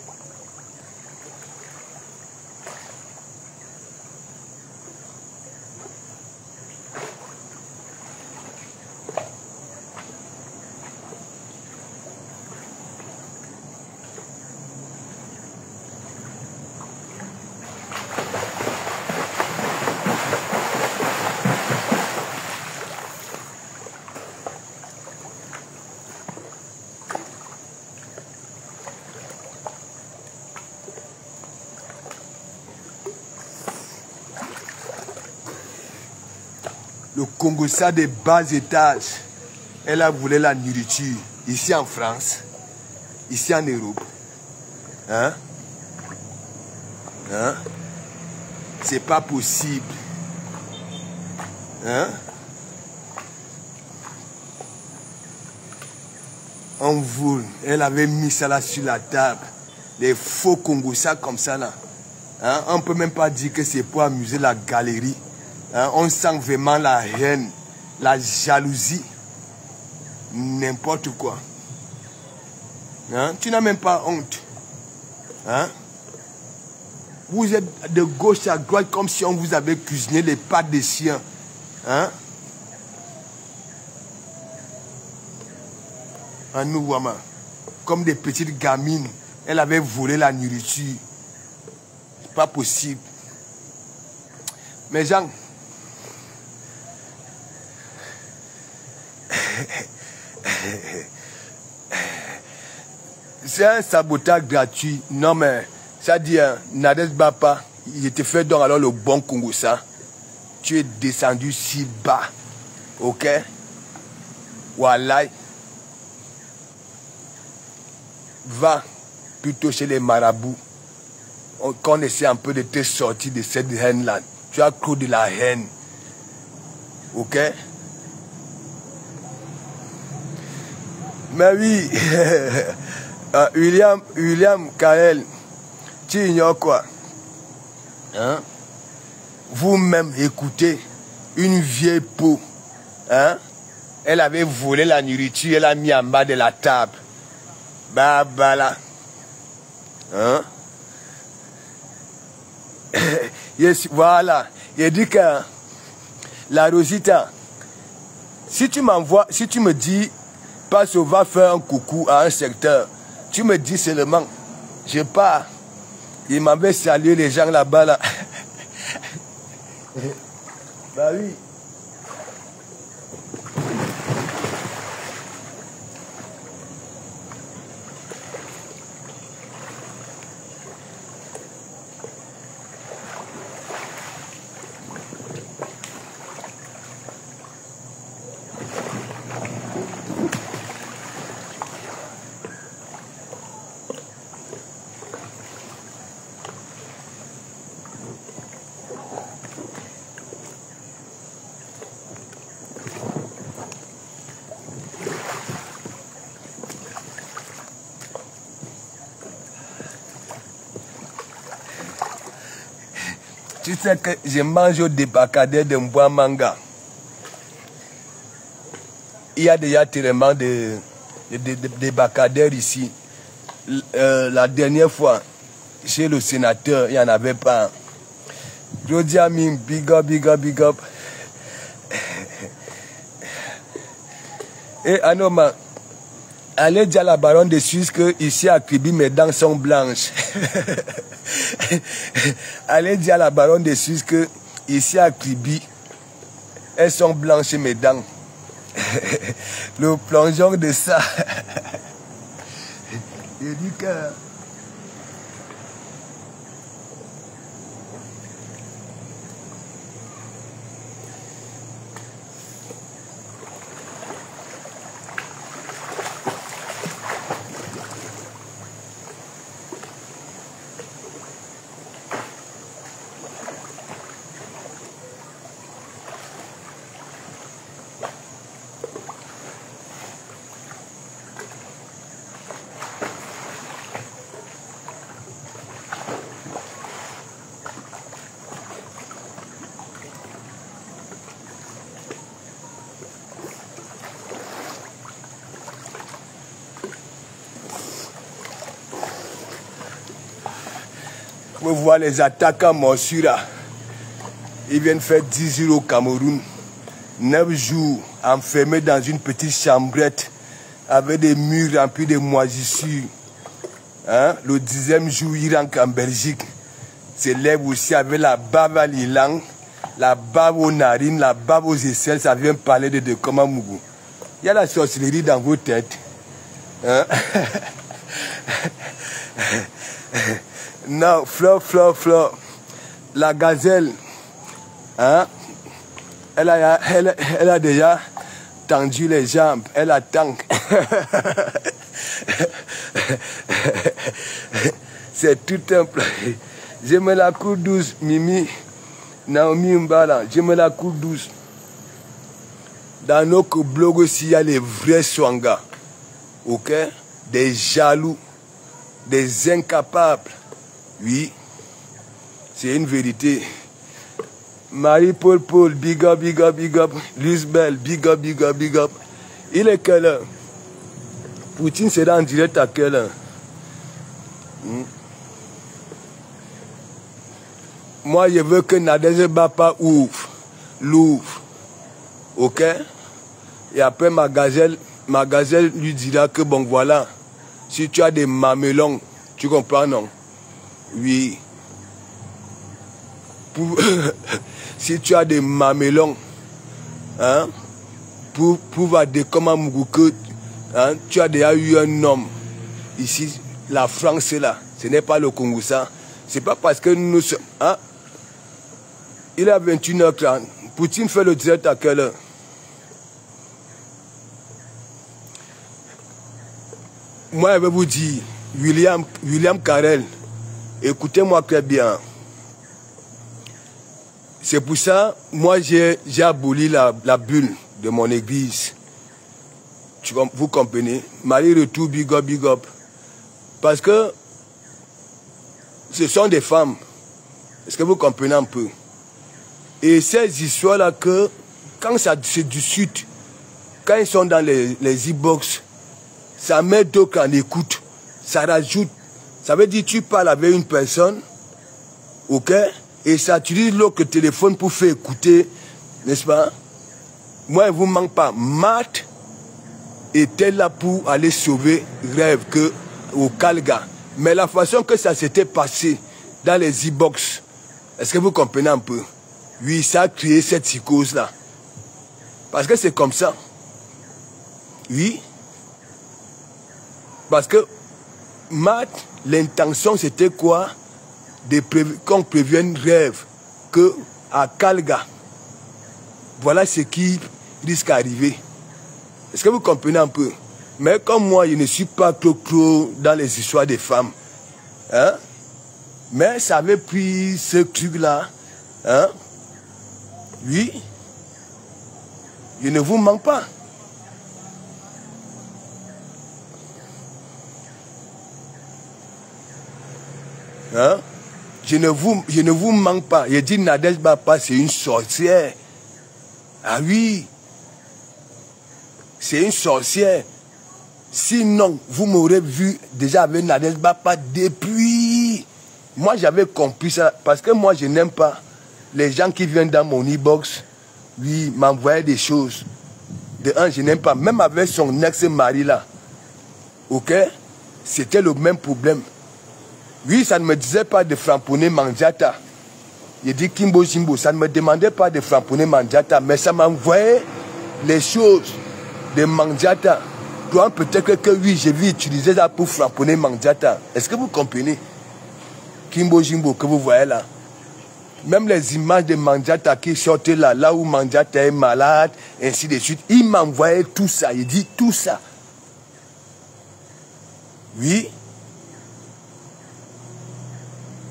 Le Congossas des bas étages, elle a volé la nourriture ici en France, ici en Europe. Hein? Hein? C'est pas possible. Hein? On vole. Elle avait mis ça là sur la table. Les faux Congossas comme ça là. Hein? On ne peut même pas dire que c'est pour amuser la galerie. Hein, on sent vraiment la haine, la jalousie, n'importe quoi. Hein, tu n'as même pas honte. Hein? Vous êtes de gauche à droite comme si on vous avait cuisiné les pattes des chiens. Hein? En nous, comme des petites gamines. Elle avait volé la nourriture. C'est pas possible. Mais Jean, c'est un sabotage gratuit. Non mais, ça dit, Nadez Bapa, il te fait donc alors le bon Congo ça. Tu es descendu si bas. Ok? Voilà. Va plutôt chez les marabouts. Qu'on essaie un peu de te sortir de cette haine-là. Tu as trop de la haine. Ok? Mais oui, William Kael, tu ignores quoi? Hein? Vous-même écoutez une vieille peau. Hein? Elle avait volé la nourriture, elle a mis en bas de la table. Bah là. Hein? Yes, voilà. Il dit que la Rosita, si tu m'envoies, si tu me dis, passe, on va faire un coucou à un secteur, tu me dis seulement, je pars. Il m'avait salué les gens là-bas là. Bah oui. Tu sais que je mange au débarcadère de Mbouamanga. Il y a déjà tellement de débarcadères ici. La dernière fois, chez le sénateur, il n'y en avait pas. Je dis à Mim, big up, big up, big up. Et Anoma, allez dire à la baronne de Suisse que ici à Kribi, mes dents sont blanches. Allez dire à la baronne de Suisse que ici à Kribi, elles sont blanches mes dents. Le plongeon de ça. Il dit que... Vous voyez les attaques à Morsura. Ils viennent faire 10 jours au Cameroun. 9 jours enfermés dans une petite chambrette avec des murs remplis de moisissures. Hein? Le 10e jour, ils rentrent en Belgique. Se lève aussi avec la bave à l'ilang, la bave aux narines, la bave aux aisselles. Ça vient parler de Komamougou. Il y a la sorcellerie dans vos têtes. Hein? Non, Fleur. La gazelle, hein, elle a déjà tendu les jambes. Elle attend. C'est tout un plat. Je me la coule douce, Mimi, Naomi Mbala. Je me la coule douce. Dans nos blogs aussi, il y a les vrais swangas. Ok? Des jaloux. Des incapables. Oui, c'est une vérité. Marie-Paul, big up, big up, big up. Lisbeth, big up, big up, big up. Il est quelle heure? Poutine sera en direct à quelle heure? Moi, je veux que Nadez Bapa l'ouvre. Ok? Et après, ma gazelle lui dira que bon, voilà, si tu as des mamelons, Tu comprends, non? Oui. Si tu as des mamelons, hein, pour pouvoir Dekoma Mougou que hein, tu as déjà eu un homme ici, la France là, ce n'est pas le Congo ça. C'est pas parce que nous sommes... Hein, il est à 21h30. Poutine fait le direct à quelle heure? Moi, je vais vous dire, William Carrel, écoutez-moi très bien. C'est pour ça, moi, j'ai aboli la bulle de mon église. Vous comprenez? Marie retour, big up, big up. Parce que ce sont des femmes. Est-ce que vous comprenez un peu? Et ces histoires-là, que quand c'est du sud, quand ils sont dans les e-box, ça met d'autres en écoute. Ça rajoute. Ça veut dire que tu parles avec une personne, ok? Et ça utilise l'autre téléphone pour faire écouter, n'est-ce pas? Moi, il ne vous manque pas. Matt était là pour aller sauver Rêve au Calga. Mais la façon que ça s'était passé dans les e-box, est-ce que vous comprenez un peu? Oui, ça a créé cette psychose-là. Parce que c'est comme ça. Oui. Parce que Matt, l'intention c'était quoi? Qu'on prévienne Rêve que à Calga, voilà ce qui risque d'arriver. Est-ce que vous comprenez un peu? Mais comme moi, je ne suis pas trop dans les histoires des femmes. Hein? Mais ça avait pris ce truc-là. Hein? Oui. Je ne vous manque pas. Hein? Je ne vous manque pas. Je dis Nadège Bapa, c'est une sorcière. Ah oui. C'est une sorcière. Sinon, vous m'aurez vu déjà avec Nadège Bapa depuis. Moi, j'avais compris ça. Parce que moi, je n'aime pas les gens qui viennent dans mon e-box. Oui, m'envoyer des choses. De un, je n'aime pas. Même avec son ex-mari là. Ok? C'était le même problème. Oui, ça ne me disait pas de framponner Mandiata. Il dit Kimbo Jimbo, ça ne me demandait pas de framponner Mandiata, mais ça m'envoyait les choses de Mandiata. Donc peut-être que oui, j'ai vu utiliser ça pour framponner Mandiata. Est-ce que vous comprenez? Kimbo Jimbo que vous voyez là. Même les images de Mandiata qui sortaient là, là où Mandiata est malade, ainsi de suite, il m'envoyait tout ça, il dit tout ça. Oui.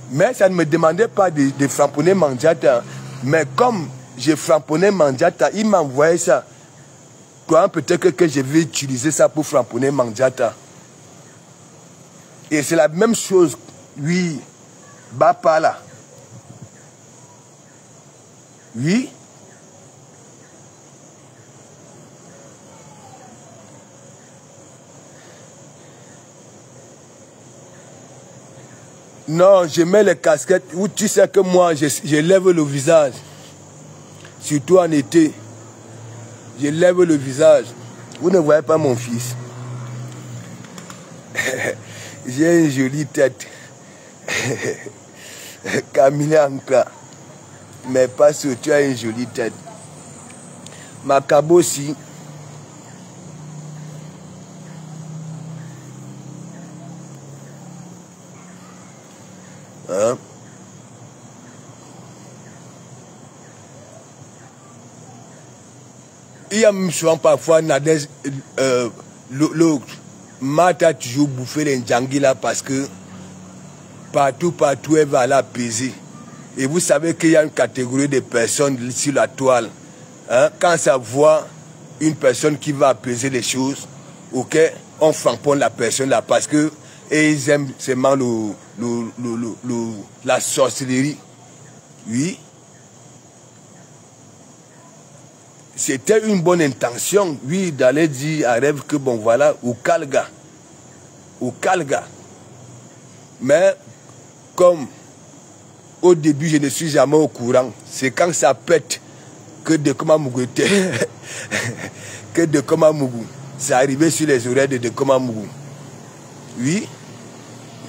Mais ça ne me demandait pas de framponner Mandiata. Mais comme j'ai framponné Mandiata, il m'envoyait ça. Peut-être que je vais utiliser ça pour framponner Mandiata. Et c'est la même chose, oui, Bapa là. Oui. Non, je mets les casquettes où tu sais que moi, je lève le visage. Surtout en été. Je lève le visage. Vous ne voyez pas mon fils. J'ai une jolie tête. Camille Anka. Mais pas sûr, tu as une jolie tête. Macabo aussi. Hein? Il y a même souvent parfois Nadège, l'autre, Matt a toujours bouffé les Ndjangi là parce que partout elle va la peser. Et vous savez qu'il y a une catégorie de personnes sur la toile. Hein? Quand ça voit une personne qui va peser les choses, ok, on framponne la personne là parce que et ils aiment seulement la sorcellerie. Oui. C'était une bonne intention, oui, d'aller dire à Rêve que bon voilà, au Calga. Au Calga. Mais comme au début je ne suis jamais au courant, c'est quand ça pète que Dekoma Mougou était. Que Dekoma Mougou. C'est arrivé sur les oreilles de Dekoma Mougou. Oui.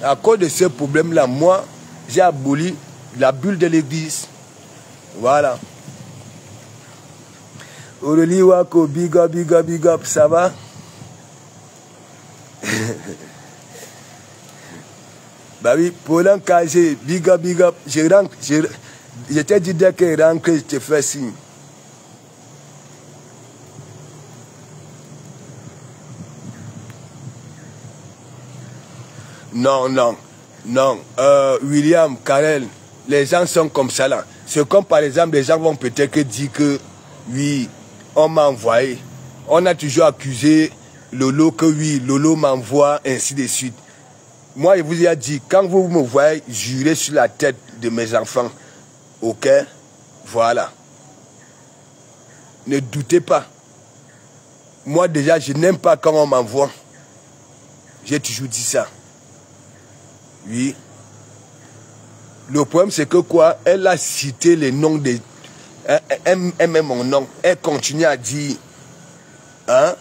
À cause de ce problème-là, moi, j'ai aboli la bulle de l'église. Voilà. Aurélie Wako, big up, big up, big up, ça va? Bah oui, Paulan Kagé, big up, big up. Je t'ai dit dès qu'il rentre que je te fais signe. Non, non, non. William, Karel, les gens sont comme ça là. C'est comme par exemple, les gens vont peut-être dire que oui, on m'a envoyé. On a toujours accusé Lolo que oui, Lolo m'envoie, ainsi de suite. Moi, je vous ai dit, quand vous me voyez jurer sur la tête de mes enfants, ok, voilà. Ne doutez pas. Moi déjà, je n'aime pas quand on m'envoie. J'ai toujours dit ça. Oui. Le problème, c'est que quoi? Elle a cité les noms des... Elle met mon nom. Elle continue à dire... Hein?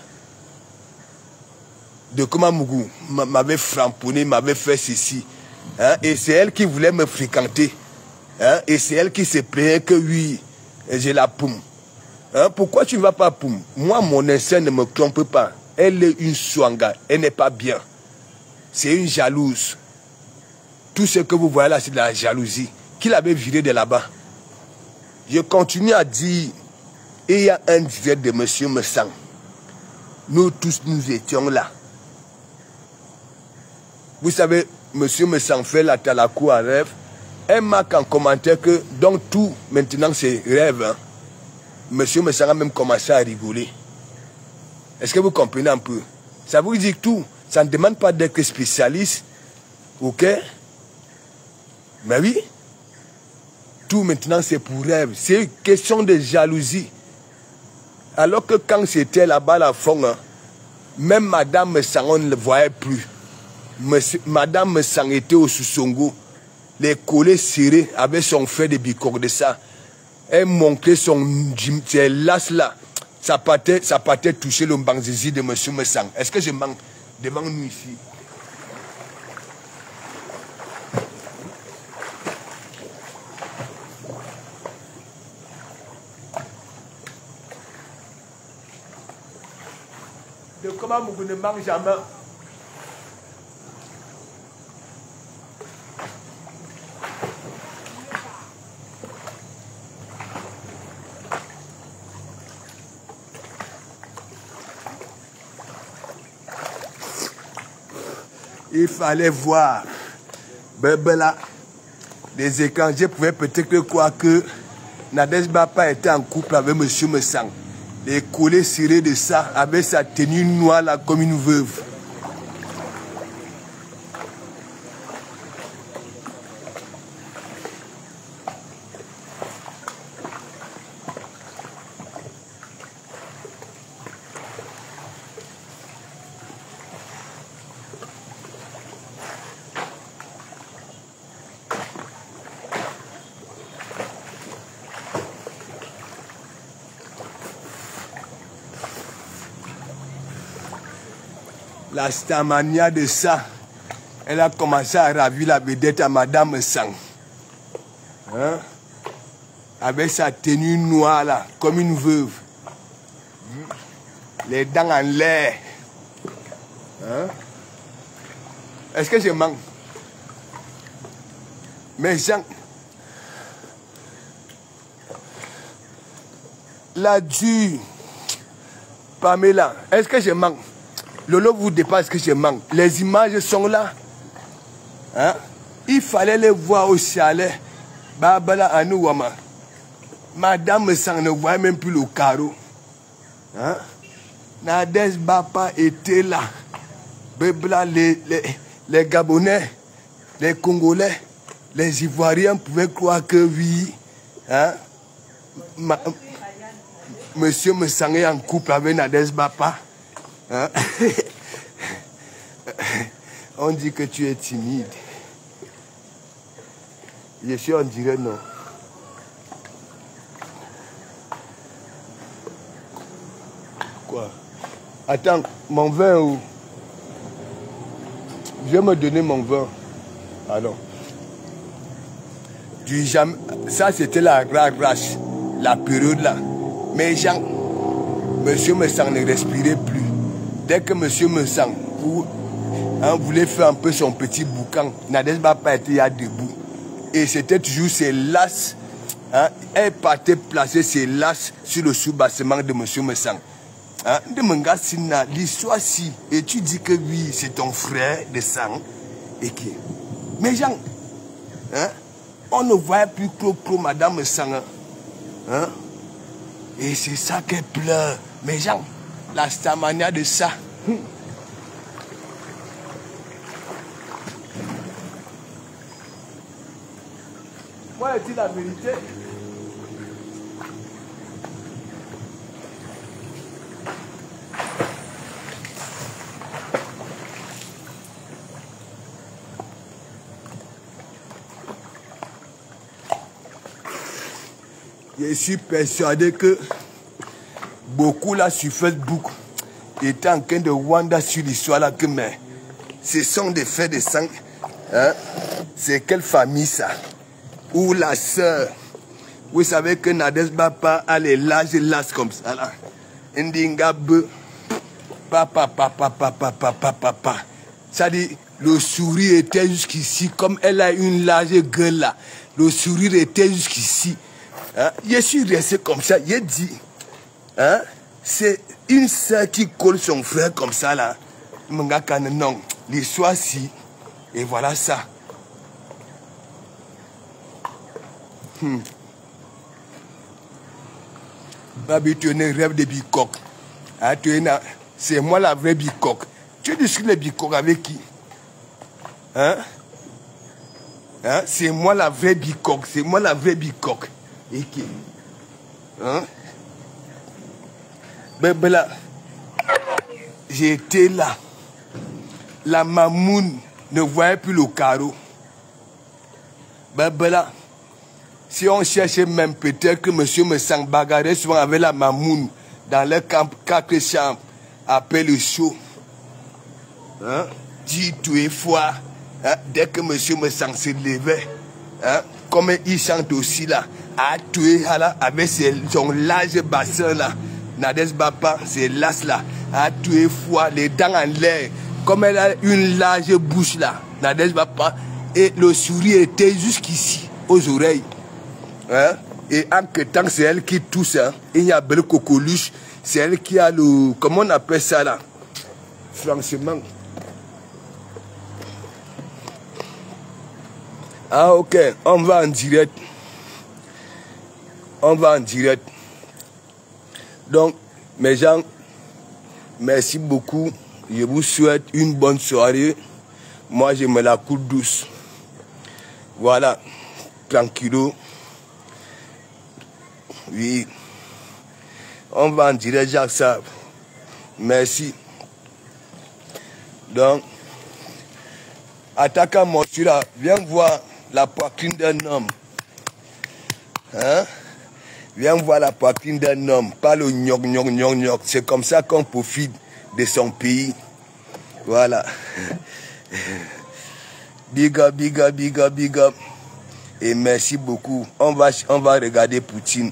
De comment Mougou m'avait framponné, m'avait fait ceci. Hein? Et c'est elle qui voulait me fréquenter. Hein? Et c'est elle qui se plaignait que oui, j'ai la poum. Hein? Pourquoi tu ne vas pas poum? Moi, mon instinct ne me trompe pas. Elle est une swanga. Elle n'est pas bien. C'est une jalouse. Tout ce que vous voyez là, c'est de la jalousie. Qui l'avait viré de là-bas? Je continue à dire, et il y a un direct de monsieur Messang. Nous tous, nous étions là. Vous savez, monsieur Messang fait la talakou à rêve. Elle marque en commentaire que, donc tout, maintenant, c'est rêve. Hein. Monsieur Messang a même commencé à rigoler. Est-ce que vous comprenez un peu? Ça vous dit que tout, ça ne demande pas d'être spécialiste. Ok? Mais oui, tout maintenant c'est pour rêve. C'est une question de jalousie. Alors que quand c'était là-bas la fond, hein, même Madame Messang, on ne le voyait plus. Madame Messang était au Soussongo. Les collets serrés avec son fait de bicor de ça. Elle montrait ses laces là. Ça partait toucher le mbanzizi de monsieur Messang. Est-ce que je manque devant nous ici? De comment vous ne mangez jamais. Il fallait voir. Là, les étrangers pouvaient peut-être croire que Nadej Bapa était en couple avec M. Messang. Les collets serrés de ça, avec sa tenue noire là, comme une veuve. La stamania de ça, elle a commencé à ravir la vedette à Madame Messang. Hein? Avec sa tenue noire là, comme une veuve. Les dents en l'air. Hein? Est-ce que je manque? Mais Jean, la dure, Pamela, est-ce que je manque? Lolo vous dépasse que je manque. Les images sont là. Hein? Il fallait les voir au chalet. Babala Anouama. Madame Messang ne voyait même plus le carreau. Hein? Nadej Bapa était là. Bébla, les Gabonais, les Congolais, les Ivoiriens pouvaient croire que oui. Hein? Monsieur Messang est en couple avec Nadej Bapa. Hein? On dit que tu es timide. Je suis, on dirait non. Quoi? Attends, mon vin où? Je vais me donner mon vin. Alors, du jamais, ça c'était la race, la période là. Mais Jean, monsieur Messang ne respirait plus. Dès que monsieur Messang voulait faire un peu son petit boucan, Nadège Bapa était là debout. Et c'était toujours ses lasses. Elle partait placer ses lasses sur le sous-bassement de monsieur Messang. De Mangasina, l'histoire si, et tu dis que oui, c'est ton frère de sang. Et qui? Mais Jean, on ne voit plus pro madame Messang. Et c'est ça qu'elle pleure. Mais Jean, la stamania de ça. Moi, est-il la vérité? Je suis persuadé que beaucoup là sur Facebook étaient en train de wonder sur l'histoire là que mais ce sont des faits de sang. C'est quelle famille ça? Ou la sœur. Vous savez que Nadège Bapa a les larges lasses comme ça là. Ndingabe. Papa. Ça dit, le sourire était jusqu'ici. Comme elle a une large gueule là. Le sourire était jusqu'ici. Je suis resté comme ça. J'ai dit, c'est une sœur qui colle son frère comme ça là. Non, l'histoire si. Et voilà ça. Tu es un rêve de bicoque. C'est moi la vraie bicoque. Tu discutes les bicoques avec qui? C'est moi la vraie bicoque. C'est moi la vraie bicoque. Et qui? Ben là, j'étais là. La mamoune ne voyait plus le carreau. Ben là, si on cherchait même peut-être que monsieur Messang bagarrait souvent avec la mamoune dans leur camp 4 chambres après le show. Dit tous les fois, dès que monsieur Messang se levait, comme il chante aussi là, à tuer avec son large bassin là, Nadège Bapa, c'est las là, à tuer fois, les dents en l'air, comme elle a une large bouche là, Nadège Bapa, et le sourire était jusqu'ici, aux oreilles. Et en que temps, c'est elle qui tousse, il y a belle coqueluche, c'est elle qui a le, comment on appelle ça là, franchement. Ah ok, on va en direct. On va en direct. Donc, mes gens, merci beaucoup. Je vous souhaite une bonne soirée. Moi, je me la coule douce. Voilà, tranquillo. Oui. On va en direct, Jacques Sab. Merci. Donc, attaquant mon là, viens voir la poitrine d'un homme. Viens voir la poitrine d'un homme, pas le gnoc. C'est comme ça qu'on profite de son pays. Voilà. Big up. Et merci beaucoup. On va regarder Poutine.